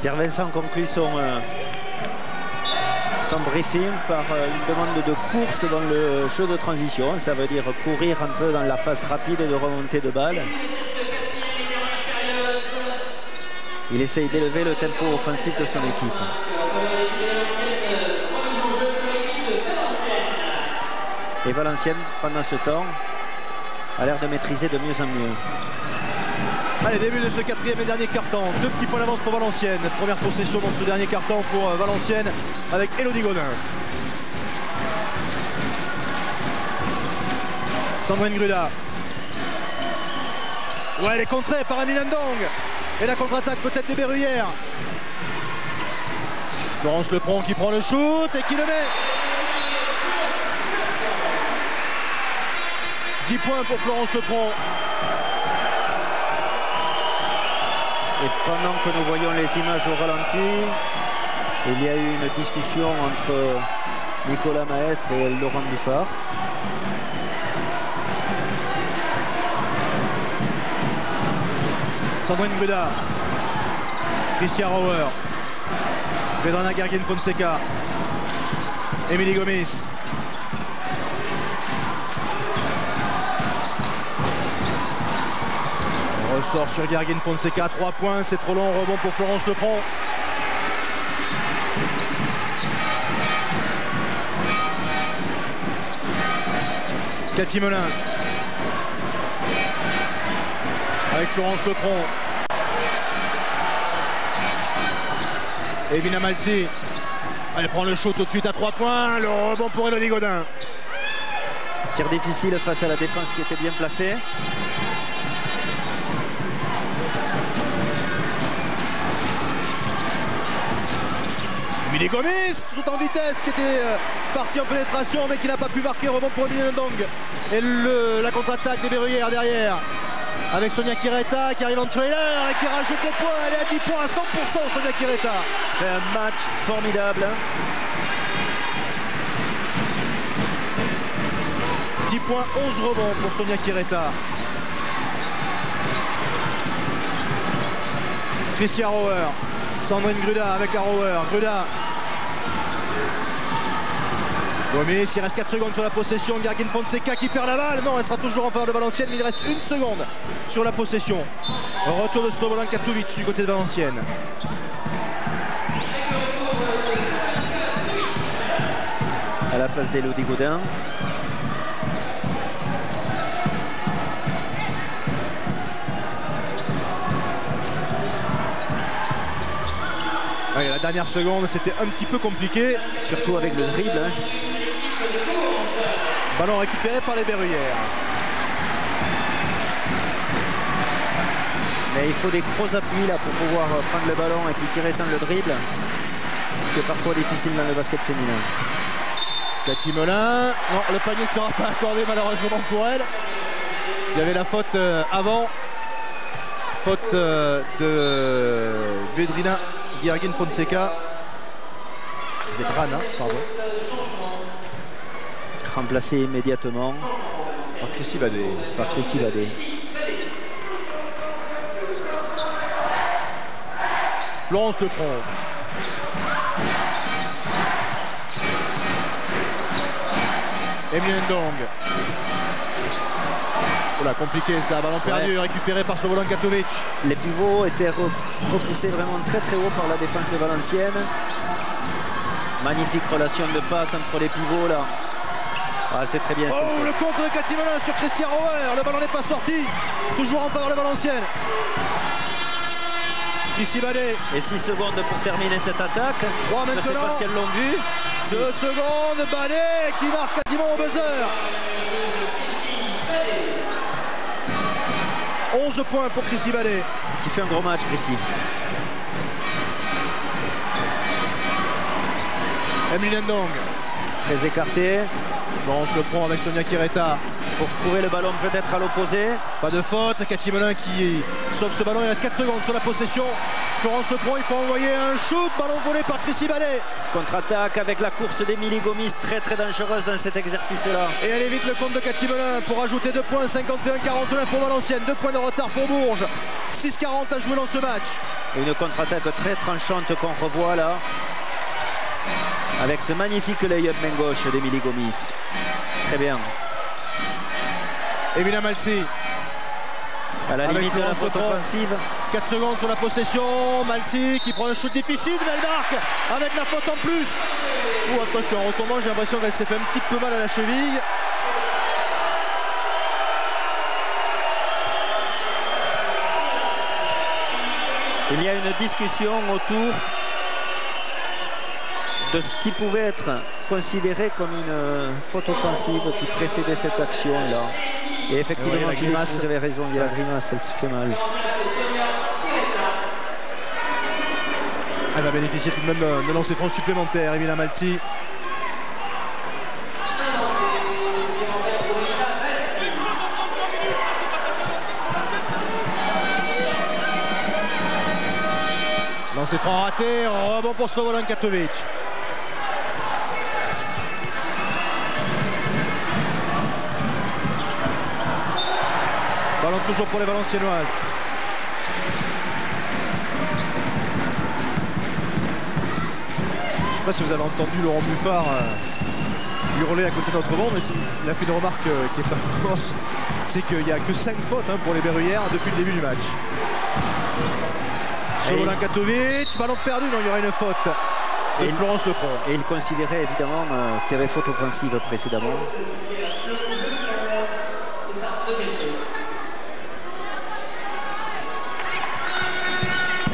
Speaker 4: Pierre Vincent conclut son briefing par une demande de course dans le jeu de transition. Ça veut dire courir un peu dans la phase rapide de remontée de balle. Il essaye d'élever le tempo offensif de son équipe. Et Valenciennes, pendant ce temps, a l'air de maîtriser de mieux en mieux.
Speaker 1: Allez, début de ce quatrième et dernier quart-temps. 2 petits points d'avance pour Valenciennes. Première possession dans ce dernier quart-temps pour Valenciennes avec Elodie Godin. Sandrine Gruda. Ouais, elle est contrée par Emeline Ndong. Et la contre-attaque peut-être des Berruyères. Florence Lepron qui prend le shoot et qui le met. 10 points pour Florence Lepron.
Speaker 4: Et pendant que nous voyons les images au ralenti, il y a eu une discussion entre Nicolas Maestre et Laurent Buffard.
Speaker 1: Sandrine Gruda, Tricia Rower, Vedrana Garguin-Fonseca, Émilie Gomis. Ressort sur Garguin-Fonseca, 3 points, c'est trop long, rebond pour Florence Lepron. Cathy Melin. Avec Florence Lepron. Evina Malzi. Elle prend le shoot tout de suite à 3 points, le rebond pour Elodie Godin.
Speaker 4: Tir difficile face à la défense qui était bien placée.
Speaker 1: Émilie Gomis, tout en vitesse, qui était parti en pénétration, mais qui n'a pas pu marquer. Rebond pour Emeline Ndong. Et la contre-attaque des Berruyères derrière. Avec Sonia Kireta qui arrive en trailer et qui rajoute les points. Elle est à 10 points à 100%, Sonia Kireta.
Speaker 4: Fait un match formidable.
Speaker 1: 10 points, 11 rebonds pour Sonia Kireta. Tricia Rower. Sandrine Gruda avec la Rower. Gruda. Gomis, il reste 4 secondes sur la possession. Garguin-Fonseca qui perd la balle. Non, elle sera toujours en faveur de Valenciennes, mais il reste 1 seconde sur la possession. Retour de Slobodan Katovic du côté de Valenciennes.
Speaker 4: À la place d'Elodie Godin.
Speaker 1: Ouais, la dernière seconde, c'était un petit peu compliqué.
Speaker 4: Surtout avec le dribble. Hein.
Speaker 1: Ballon récupéré par les Berruyères.
Speaker 4: Mais il faut des gros appuis là pour pouvoir prendre le ballon et puis tirer sans le dribble. Ce qui est parfois difficile dans le basket féminin.
Speaker 1: Cathy Melin. Non, le panier ne sera pas accordé malheureusement pour elle. Il y avait la faute avant. Faute de Vedrana Garguin-Fonseca. Vedrana, pardon.
Speaker 4: Remplacé immédiatement
Speaker 1: par Chrissy Badé. Florence Lepron. Emeline Ndong. Oula, compliqué ça, ballon perdu, récupéré par Slobodan Katovic.
Speaker 4: Les pivots étaient repoussés vraiment très très haut par la défense de Valenciennes. Magnifique relation de passe entre les pivots là. Ah, c'est très bien.
Speaker 1: Oh, le contre de Cathy Melin sur Tricia Rower. Le ballon n'est pas sorti. Toujours en faveur de Valenciennes. Chrissy Badet.
Speaker 4: Et 6 secondes pour terminer cette attaque.
Speaker 1: 3
Speaker 4: Je ne sais
Speaker 1: maintenant.
Speaker 4: pas si elles l'ont vu.
Speaker 1: 2 secondes, Badet qui marque quasiment au buzzer. 11 points pour Chrissy Badet.
Speaker 4: Qui fait un gros match, Chrissy.
Speaker 1: Emeline Ndong.
Speaker 4: Très écarté.
Speaker 1: Blanche le prend avec Sonia Kireta.
Speaker 4: Pour trouver le ballon peut-être à l'opposé.
Speaker 1: Pas de faute, Cathy Melin qui sauve ce ballon, il reste 4 secondes sur la possession. Florence Lepron, il faut envoyer un shoot, ballon volé par Chrissy Badet.
Speaker 4: Contre-attaque avec la course d'Emilie Gomis, très très dangereuse dans cet exercice-là.
Speaker 1: Et elle évite le compte de Cathy Melin pour ajouter 2 points, 51-49 pour Valenciennes, 2 points de retard pour Bourges. 6-40 à jouer dans ce match.
Speaker 4: Et une contre-attaque très tranchante qu'on revoit là. Avec ce magnifique lay-up main gauche d'Emilie Gomis. Très bien.
Speaker 1: Emina Malzi.
Speaker 4: À la limite de la faute offensive.
Speaker 1: 4 secondes sur la possession. Malzi qui prend un shoot difficile, mais elle marque avec la faute en plus. Ouh, attention, en retombant, j'ai l'impression qu'elle s'est fait un petit peu mal à la cheville.
Speaker 4: Il y a une discussion autour de ce qui pouvait être considéré comme une faute offensive qui précédait cette action-là. Et effectivement,
Speaker 1: oui,
Speaker 4: vous avez raison, il y a la grimace, elle se fait mal.
Speaker 1: Elle va bénéficier tout de même de lancer franc supplémentaire, Emina Malzi. Lancer franc raté, rebond pour Slobodan Katovic. Ballon toujours pour les Valenciennoises. Je ne sais pas si vous avez entendu Laurent Buffard hurler à côté de notre bande, mais il a fait une remarque qui est pas fausse. C'est qu'il n'y a que 5 fautes pour les Berruyères depuis le début du match. Slobodan Katovic, ballon perdu, non, il y aura une faute de Florence Lepron.
Speaker 4: Et il considérait évidemment qu'il y avait faute offensive précédemment.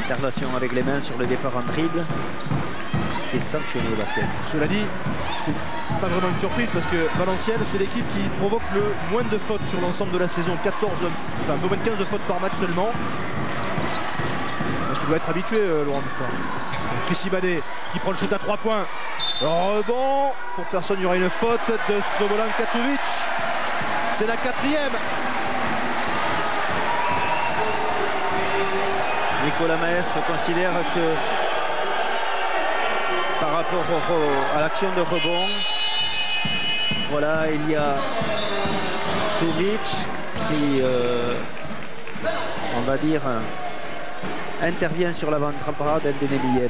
Speaker 4: Intervention avec les mains sur le départ en dribble, ce qui est sanctionné au basket.
Speaker 1: Cela dit, c'est pas vraiment une surprise parce que Valenciennes, c'est l'équipe qui provoque le moins de fautes sur l'ensemble de la saison. 15 fautes par match seulement. Donc il doit être habitué, Laurent Buffard. Chrissy Badet qui prend le shoot à 3 points. Rebond, pour personne, il y aura une faute de Slobodan Katovic. C'est la 4e.
Speaker 4: Nicolas Maestre considère que par rapport à l'action de rebond, voilà, il y a Tovic qui, on va dire, intervient sur l'avant-bras d'Eldenelien.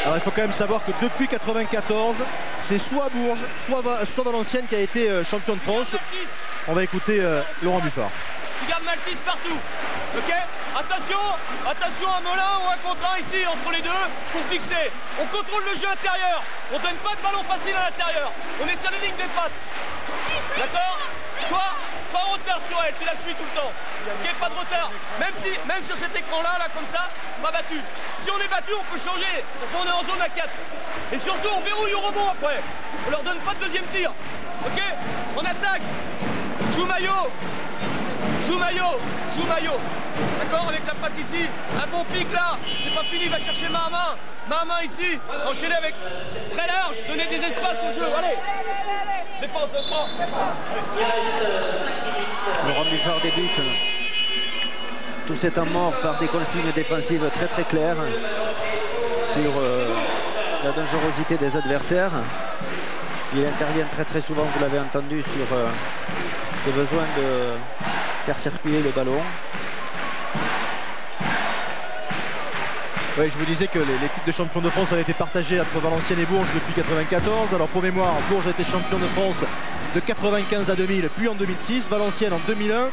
Speaker 1: Alors il faut quand même savoir que depuis 94, c'est soit Bourges, soit Valenciennes qui a été champion de France. On va écouter Laurent Buffard.
Speaker 5: Tu gardes Maltis partout, ok? Attention à Melin ou un contre 1 ici entre les deux pour fixer. On contrôle le jeu intérieur, on donne pas de ballon facile à l'intérieur. On est sur les lignes de passe, d'accord? Toi, pas en retard sur elle, tu la suis tout le temps. Ok, pas de retard. Même sur cet écran-là, là, comme ça, pas battu. Si on est battu, on peut changer. De toute façon, on est en zone à 4. Et surtout, on verrouille au rebond après. On leur donne pas de deuxième tir. Ok? On attaque. Joue maillot. D'accord? Avec la passe ici. Un bon pic là. C'est pas fini, va chercher Mahamin ici. Enchaîner avec très large. Donner des espaces au jeu. Allez. Défense.
Speaker 4: Laurent Buffard débute tout cet temps mort par des consignes défensives très très claires sur la dangerosité des adversaires. Il intervient très très souvent, vous l'avez entendu, sur ce besoin de faire circuler le ballon.
Speaker 1: Oui, je vous disais que les titres de champion de France avaient été partagés entre Valenciennes et Bourges depuis 1994. Alors pour mémoire, Bourges a été champion de France de 1995 à 2000, puis en 2006, Valenciennes en 2001,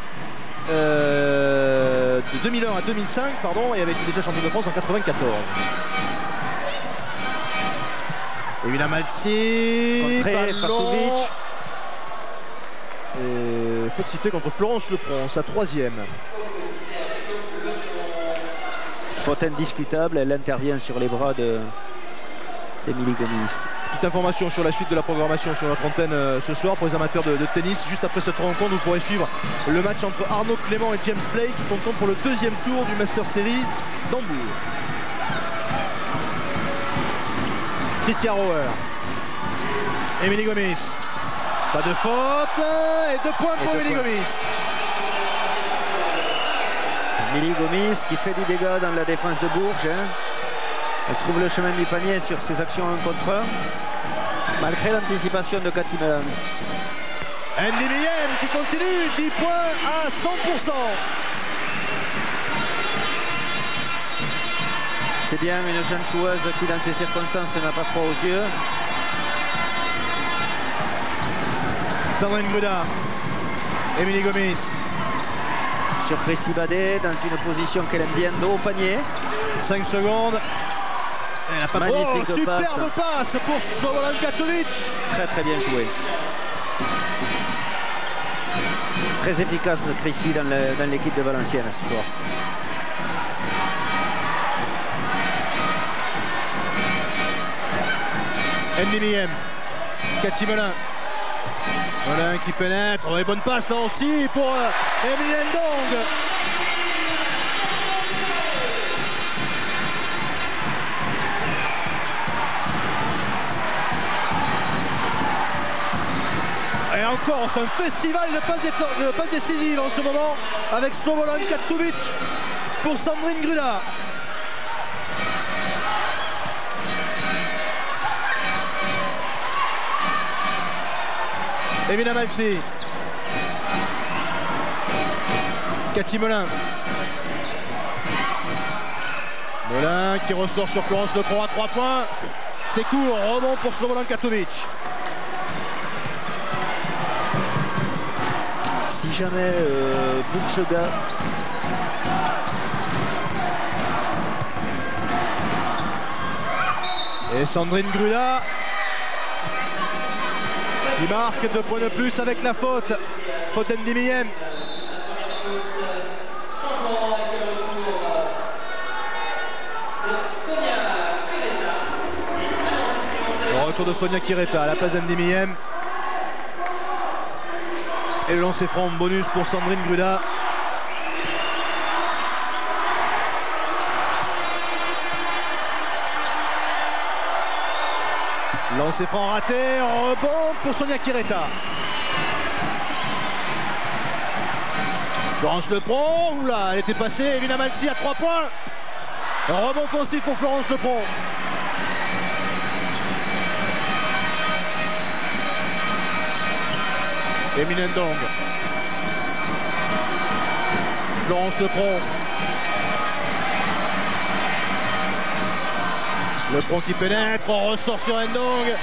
Speaker 1: de 2001 à 2005, pardon, et avait été déjà champion de France en 1994. Emina Malzi, ballon. Et faute sifflée contre Florence Lepron, sa 3e.
Speaker 4: Faute indiscutable, elle intervient sur les bras d'Emilie Gomis.
Speaker 1: Petite information sur la suite de la programmation sur notre antenne ce soir pour les amateurs de tennis. Juste après cette rencontre, vous pourrez suivre le match entre Arnaud Clément et James Blake qui compte pour le deuxième tour du Master Series d'Hambourg. Christian Roer. Emilie Gomis. Pas de faute et 2 points pour Emilie Gomis.
Speaker 4: Emilie Gomis qui fait du dégât dans la défense de Bourges. Hein. Elle trouve le chemin du panier sur ses actions 1 contre 1, malgré l'anticipation de Cathy Melan.
Speaker 1: Ndimiyem qui continue, 10 points à 100%.
Speaker 4: C'est bien une jeune joueuse qui dans ces circonstances n'a pas froid aux yeux.
Speaker 1: Sandrine Gruda, Emilie Gomis.
Speaker 4: Sur Chrissy Badet dans une position qu'elle aime bien, dos au panier.
Speaker 1: 5 secondes. Elle a pas
Speaker 4: Magnifique
Speaker 1: superbe passe pour Slobodan Katovic.
Speaker 4: Très très bien joué. Très efficace Chrissy dans l'équipe de Valenciennes ce soir.
Speaker 1: Ndimiyem, Cathy Melin. Melin qui pénètre, oh, et bonne passe là aussi pour Emilie Ndong. Et encore, c'est un festival de passes décisives en ce moment avec Slobodan Katovic pour Sandrine Gruda. Emina Malzi. Cathy Melin. Melin qui ressort sur Florence Lepron à 3 points. C'est court, rebond pour Slobodan Katovic.
Speaker 4: Si jamais Bourchega
Speaker 1: et Sandrine Gruda qui marque 2 points de plus avec la faute. Faute Ndimiyem. Le retour de Sonia Kireta à la place d'Ndimiyem. Et le lancer franc bonus pour Sandrine Gruda. Lancer franc raté, rebond pour Sonia Kireta. Florence Lepron, oula, elle était passée, Evina Malzi à 3 points. Rebond offensif pour Florence Lepron. Emilie Ndong. Florence Lepron. Lepron qui pénètre, on ressort sur Ndong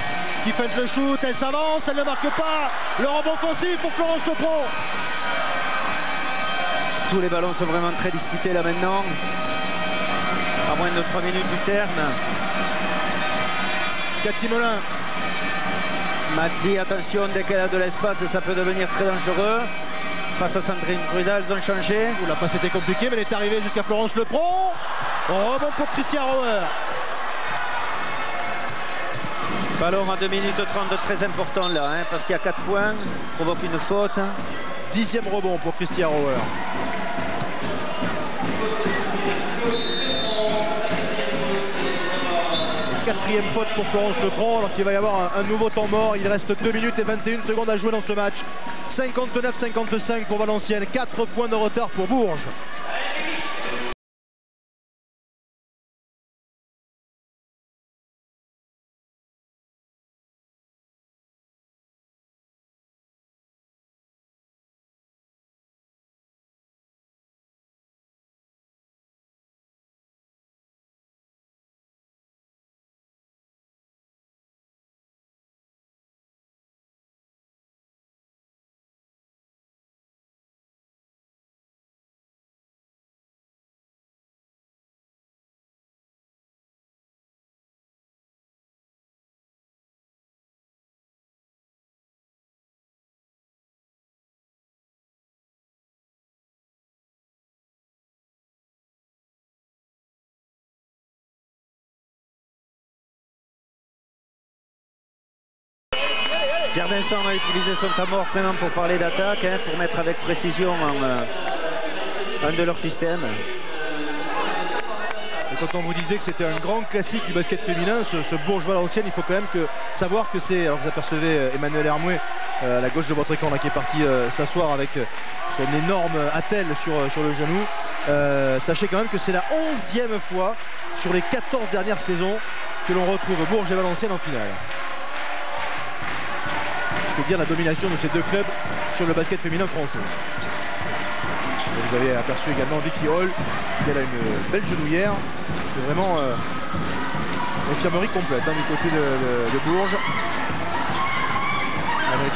Speaker 1: qui feinte le shoot, elle s'avance, elle ne marque pas. Le rebond offensif pour Florence Lepron.
Speaker 4: tous les ballons sont vraiment très disputés là maintenant. À moins de 3 minutes du terme.
Speaker 1: Cathy Melin.
Speaker 4: Mazzi, attention, dès qu'elle a de l'espace, ça peut devenir très dangereux. Face à Sandrine Gruda, elles ont changé.
Speaker 1: La passe était compliquée, mais elle est arrivée jusqu'à Florence Lepron. Rebond pour Christian Roer.
Speaker 4: Ballon à 2 minutes 30, très important là, hein, parce qu'il y a 4 points, provoque une faute.
Speaker 1: 10e rebond pour Christian Roer. Quatrième faute pour Florence Lepron, alors qu'il va y avoir un nouveau temps mort. Il reste 2 minutes et 21 secondes à jouer dans ce match. 59-55 pour Valenciennes, 4 points de retard pour Bourges.
Speaker 4: Pierre Vincent a utilisé son temps mort vraiment pour parler d'attaque, hein, pour mettre avec précision un de leurs systèmes.
Speaker 1: Et quand on vous disait que c'était un grand classique du basket féminin, ce Bourges-Valenciennes, il faut quand même savoir que c'est... Alors vous apercevez Emmanuel Hermouet à la gauche de votre écran là, qui est parti s'asseoir avec son énorme attelle sur le genou. Sachez quand même que c'est la 11e fois sur les 14 dernières saisons que l'on retrouve Bourges et Valenciennes en finale. C'est dire la domination de ces deux clubs sur le basket féminin français. Et vous avez aperçu également Vicky Hall qui a une belle genouillère. C'est vraiment une infirmerie complète hein, du côté de Bourges. Avec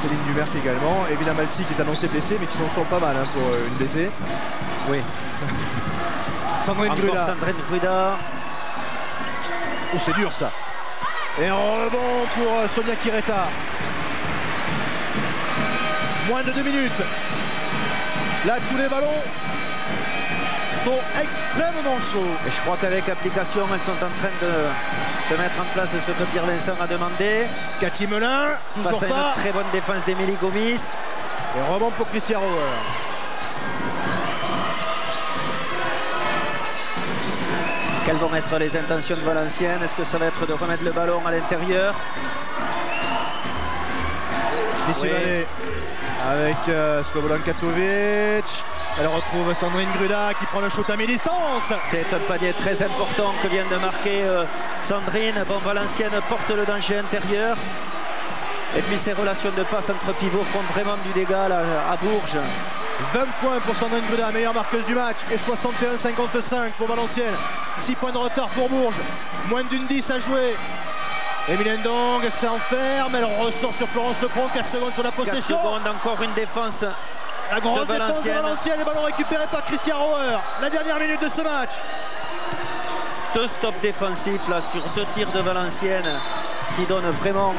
Speaker 1: Céline Dumerc également. Et Vina Malsi qui est annoncée blessée mais qui s'en sort pas mal hein, pour une blessée. Oui. Sandrine
Speaker 4: Gruda.
Speaker 1: Oh c'est dur ça. Et un rebond pour Sonia Kireta. Moins de 2 minutes. Là tous les ballons sont extrêmement chauds.
Speaker 4: Et je crois qu'avec application elles sont en train de mettre en place ce que Pierre Vincent a demandé.
Speaker 1: Cathy Melin,
Speaker 4: face à une très bonne défense d'Émilie Gomis.
Speaker 1: Et rebond pour Christian Rower.
Speaker 4: Quelles vont être les intentions de Valenciennes? Est-ce que ça va être de remettre le ballon à l'intérieur?
Speaker 1: Oui. Avec Slobodan Katovic. Elle retrouve Sandrine Gruda qui prend le shoot à mi-distance.
Speaker 4: C'est un panier très important que vient de marquer Sandrine. Bon, Valenciennes porte le danger intérieur. Et puis ces relations de passe entre pivots font vraiment du dégât là, à Bourges.
Speaker 1: 20 points pour Sandrine Gruda, meilleure marqueuse du match. Et 61-55 pour Valenciennes. 6 points de retard pour Bourges. Moins d'une 10 à jouer. Émile Ndong s'enferme, elle ressort sur Florence Lecron, 4 secondes sur la possession.
Speaker 4: 4 secondes, encore une défense.
Speaker 1: La grosse défense de Valenciennes, les ballons récupérés par Christian Rower. La dernière minute de ce match.
Speaker 4: 2 stops défensifs là sur 2 tirs de Valenciennes qui donnent vraiment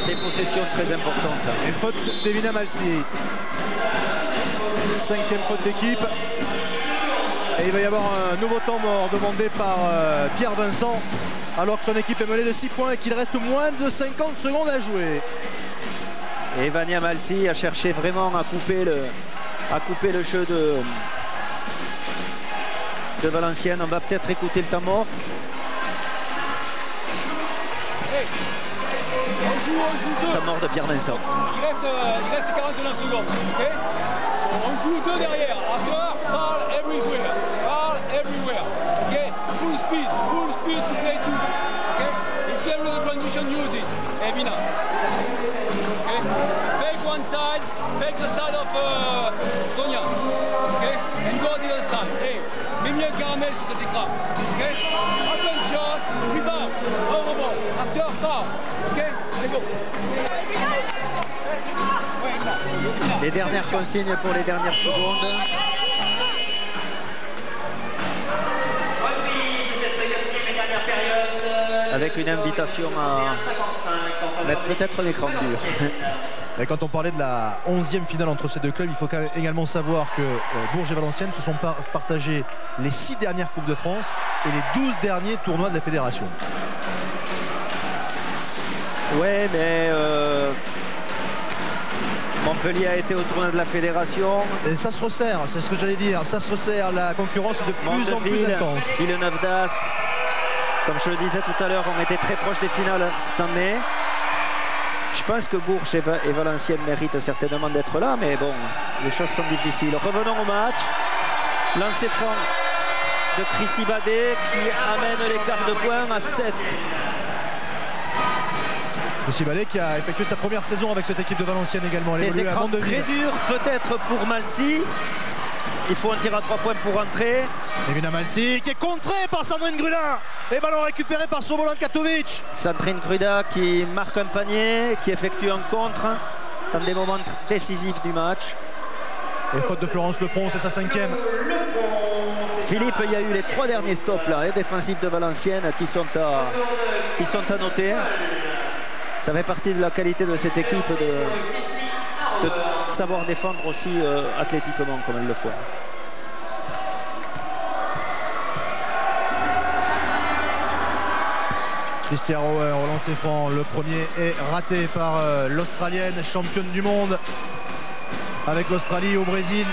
Speaker 4: des possessions très importantes.
Speaker 1: Et faute d'Evina Malsi. 5e faute d'équipe. Et il va y avoir un nouveau temps mort demandé par Pierre Vincent alors que son équipe est menée de 6 points et qu'il reste moins de 50 secondes à jouer.
Speaker 4: Et Vania Malsi a cherché vraiment à couper le jeu de Valenciennes. On va peut-être écouter le temps mort.
Speaker 5: On joue 2.
Speaker 4: Temps mort de Pierre Vincent.
Speaker 5: Il reste 49 secondes. Okay, on joue 2 derrière. After, ball everywhere. Ball everywhere. Okay? Full speed to play 2. Okay? If you have the transition, use it. Hey, Vina. Okay? Fake one side, fake the side of Sonia. Okay? And go the other side. Hey, mets bien un caramel sur cet écran. Okay? Open shot, rebound, un rebond. After, foul. Okay? Allez, go.
Speaker 4: Les dernières consignes pour les dernières secondes. Avec une invitation à mettre peut-être l'écran dur.
Speaker 1: Et quand on parlait de la 11e finale entre ces deux clubs, il faut également savoir que Bourges et Valenciennes se sont partagés les 6 dernières Coupes de France et les 12 derniers tournois de la fédération.
Speaker 4: Ouais, mais Montpellier a été au tournoi de la fédération.
Speaker 1: Et ça se resserre, c'est ce que j'allais dire, ça se resserre, la concurrence est de plus en plus intense.
Speaker 4: Villeneuve d'Ascq, comme je le disais tout à l'heure, on était très proche des finales cette année. Je pense que Bourges et Valenciennes méritent certainement d'être là, mais bon, les choses sont difficiles. Revenons au match. Lancer franc de Chrissy Badet qui amène l'écart de points à 7.
Speaker 1: Chrissy Badet qui a effectué sa première saison avec cette équipe de Valenciennes également.
Speaker 4: Des écrans très durs peut-être pour Malsi. Il faut un tir à 3 points pour rentrer.
Speaker 1: Evina Malsi qui est contrée par Sandrine Gruda. Et ballon récupéré par Slobodan Katovic.
Speaker 4: Sandrine Gruda qui marque un panier, qui effectue un contre dans des moments décisifs du match.
Speaker 1: Et faute de Florence Lepron, c'est sa 5e.
Speaker 4: Philippe, il y a eu les 3 derniers stops là, défensifs de Valenciennes qui sont à noter. Ça fait partie de la qualité de cette équipe de savoir défendre aussi athlétiquement comme elle le fait.
Speaker 1: Christian Rower au lancer franc. Le premier est raté par l'Australienne, championne du monde avec l'Australie au Brésil.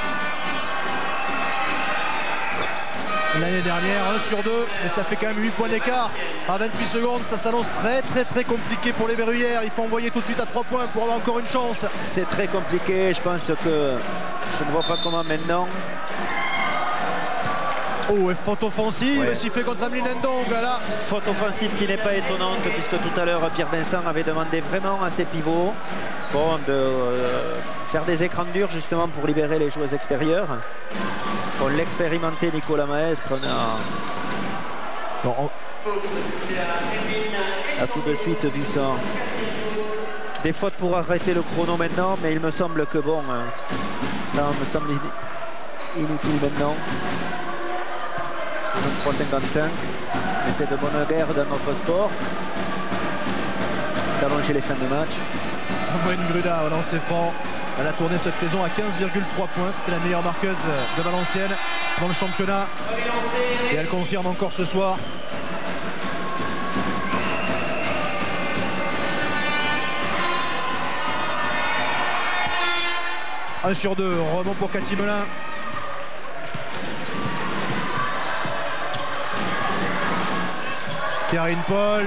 Speaker 1: L'année dernière, 1 sur 2, mais ça fait quand même 8 points d'écart à 28 secondes. Ça s'annonce très compliqué pour les Verruillères. Il faut envoyer tout de suite à 3 points pour avoir encore une chance.
Speaker 4: C'est très compliqué, je pense que je ne vois pas comment maintenant.
Speaker 1: Oh, et faute offensive,
Speaker 4: ouais.
Speaker 1: Sifflé contre Emeline Ndong. Là.
Speaker 4: Faute offensive qui n'est pas étonnante, puisque tout à l'heure Pierre Vincent avait demandé vraiment à ses pivots de faire des écrans durs justement pour libérer les joueurs extérieurs. Bon, l'expérimenté Nicolas Maestre a tout de suite vu ça. Des fautes pour arrêter le chrono maintenant, mais il me semble que bon, ça me semble inutile maintenant. 63-55, mais c'est de bonne guerre dans notre sport d'allonger les fins de match.
Speaker 1: Sandrine Gruda au lancer franc. Elle a tourné cette saison à 15,3 points. C'était la meilleure marqueuse de Valenciennes dans le championnat. Et elle confirme encore ce soir. Un sur 2, rebond pour Cathy Melin. Karine Paul,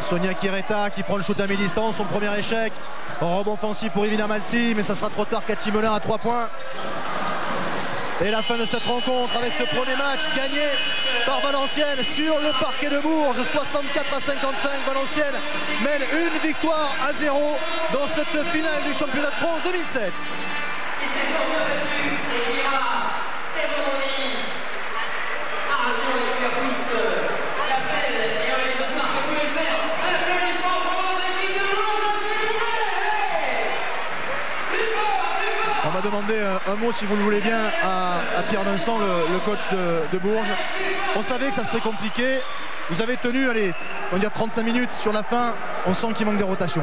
Speaker 1: Sonia Kireta qui prend le shoot à mi-distance, son premier échec. Rebond offensif pour Evina Malzi, mais ça sera trop tard. Cathy Melin à 3 points. Et la fin de cette rencontre avec ce premier match gagné par Valenciennes sur le parquet de Bourges. 64-55, Valenciennes mène une victoire à 0 dans cette finale du championnat de France 2007. On va demander un mot, si vous le voulez bien, à Pierre Vincent, le coach de Bourges. On savait que ça serait compliqué. Vous avez tenu, allez, on va dire 35 minutes sur la fin. On sent qu'il manque des rotations.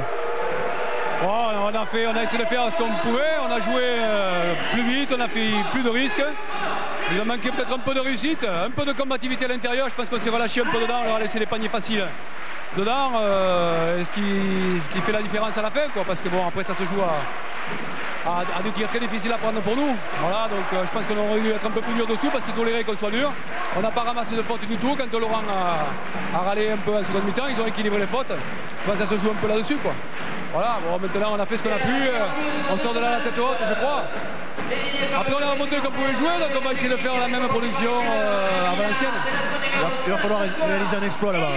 Speaker 3: Oh, on a essayé de faire ce qu'on pouvait. On a joué plus vite, on a fait plus de risques. Il a manqué peut-être un peu de réussite, un peu de combativité à l'intérieur. Je pense qu'on s'est relâché un peu dedans, on a laissé les paniers faciles dedans, ce qui fait la différence à la fin, quoi, parce que bon, après ça se joue à des tirs très difficiles à prendre pour nous. Voilà, donc je pense qu'on aurait dû être un peu plus dur dessous parce qu'ils toléraient qu'on soit dur. On n'a pas ramassé de fautes du tout. Quand Laurent a râlé un peu en seconde mi-temps, ils ont équilibré les fautes. Je pense que ça se joue un peu là-dessus, quoi. Voilà, bon, maintenant on a fait ce qu'on a pu. On sort de là la tête haute, je crois. Après on a remonté comme on pouvait jouer, donc on va essayer de faire la même production à Valenciennes.
Speaker 1: Il va falloir réaliser un exploit là-bas.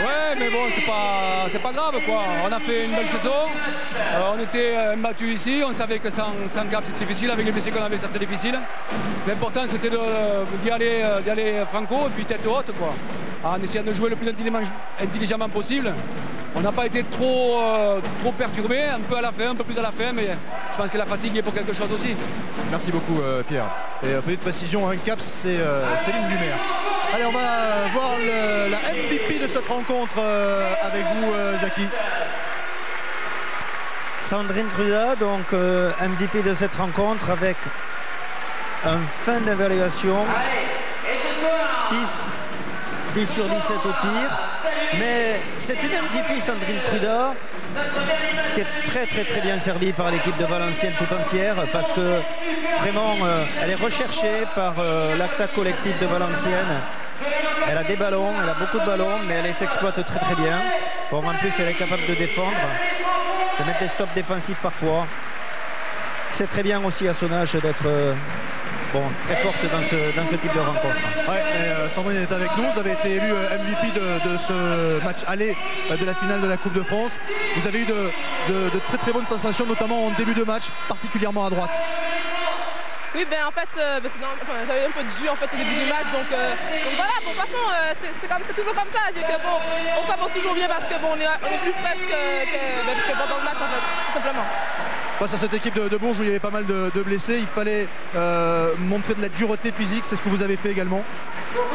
Speaker 3: Ouais, mais bon, c'est pas grave, quoi. On a fait une belle saison. On était battus ici. On savait que sans Cap c'était difficile. Avec les blessés qu'on avait, ça serait difficile. L'important c'était d'y aller franco et puis tête haute, quoi. En essayant de jouer le plus intelligemment possible. On n'a pas été trop perturbé, un peu à la fin, un peu plus à la fin, mais je pense que la fatigue est pour quelque chose aussi.
Speaker 1: Merci beaucoup Pierre. Et petite précision, un Cap c'est Céline Dumer. Allez, on va voir la MVP de cette rencontre avec vous Jackie.
Speaker 4: Sandrine Gruda, donc MVP de cette rencontre avec un fin d'évaluation 10 sur 17 au tir. Mais c'est une MVP, Sandrine Gruda, qui est très bien servie par l'équipe de Valenciennes tout entière, parce que vraiment elle est recherchée par l'attaque collective de Valenciennes. Elle a des ballons, elle a beaucoup de ballons, mais elle s'exploite très bien. Bon, en plus elle est capable de défendre, de mettre des stops défensifs parfois. C'est très bien aussi à son âge d'être très forte dans ce type de rencontre.
Speaker 1: Ouais, Sandrine est avec nous, vous avez été élu MVP de ce match aller de la finale de la Coupe de France. Vous avez eu de très bonnes sensations, notamment en début de match, particulièrement à droite.
Speaker 7: Oui, ben en fait, j'avais un peu de jus en fait au début du match, donc voilà. Bon, de toute façon, c'est toujours comme ça. Que, bon, on commence toujours bien parce que bon, on est plus fraîche que pendant le match en fait. tout simplement.
Speaker 1: Face à cette équipe de Bourges où il y avait pas mal de blessés, il fallait montrer de la dureté physique, c'est ce que vous avez fait également.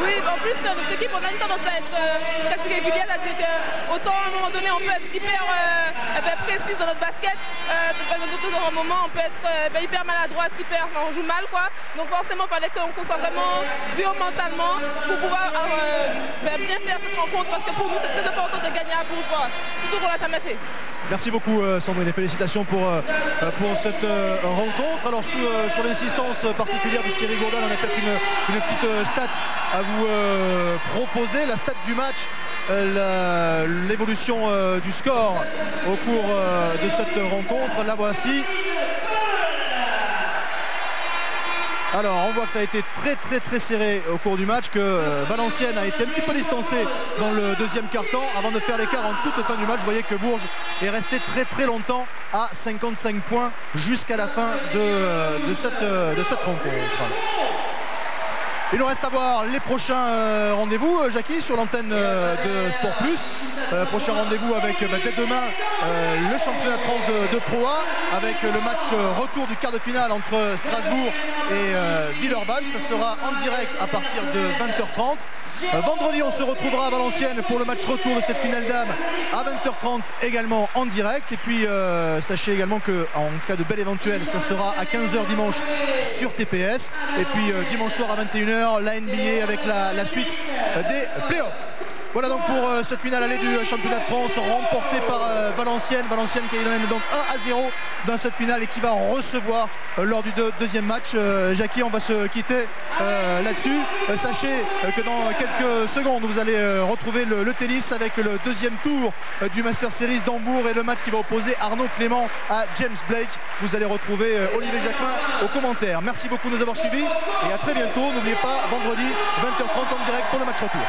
Speaker 7: Oui, en plus, notre équipe, on a une tendance à être très régulière, c'est-à-dire qu'autant à un moment donné, on peut être hyper précis dans notre basket, dans un moment, on peut être hyper maladroite, on joue mal, quoi. Donc forcément, il fallait qu'on soit vraiment dur mentalement pour pouvoir bien faire cette rencontre, parce que pour nous, c'est très important de gagner à Bourges, surtout qu'on ne l'a jamais fait.
Speaker 1: Merci beaucoup Sandrine et félicitations pour cette rencontre. Alors sur l'insistance particulière de Thierry Gourdin, on a peut-être une petite stat à vous proposer, la stat du match, l'évolution du score au cours de cette rencontre. La voici. Alors on voit que ça a été très serré au cours du match, que Valenciennes a été un petit peu distancée dans le deuxième quart-temps avant de faire l'écart en toute fin du match. Vous voyez que Bourges est resté très longtemps à 55 points jusqu'à la fin de cette rencontre. Il nous reste à voir les prochains rendez-vous, Jackie, sur l'antenne de Sport Plus. Prochain rendez-vous avec dès demain le championnat de France de Pro A, avec le match retour du quart de finale entre Strasbourg et Villeurbanne. Ça sera en direct à partir de 20h30. Vendredi, on se retrouvera à Valenciennes pour le match retour de cette finale d'âme à 20h30 également en direct. Et puis sachez également qu'en cas de bel éventuel, ça sera à 15h dimanche sur TPS. Et puis dimanche soir à 21h, la NBA avec la suite des playoffs. Voilà donc pour cette finale allée du championnat de France remportée par Valenciennes. Valenciennes qui est donc 1-0 dans cette finale et qui va recevoir lors du deuxième match. Jackie, on va se quitter là-dessus. Sachez que dans quelques secondes vous allez retrouver le tennis avec le deuxième tour du Master Series d'Hambourg et le match qui va opposer Arnaud Clément à James Blake. Vous allez retrouver Olivier Jacquemin aux commentaires. Merci beaucoup de nous avoir suivis et à très bientôt. N'oubliez pas, vendredi 20h30 en direct pour le match retour.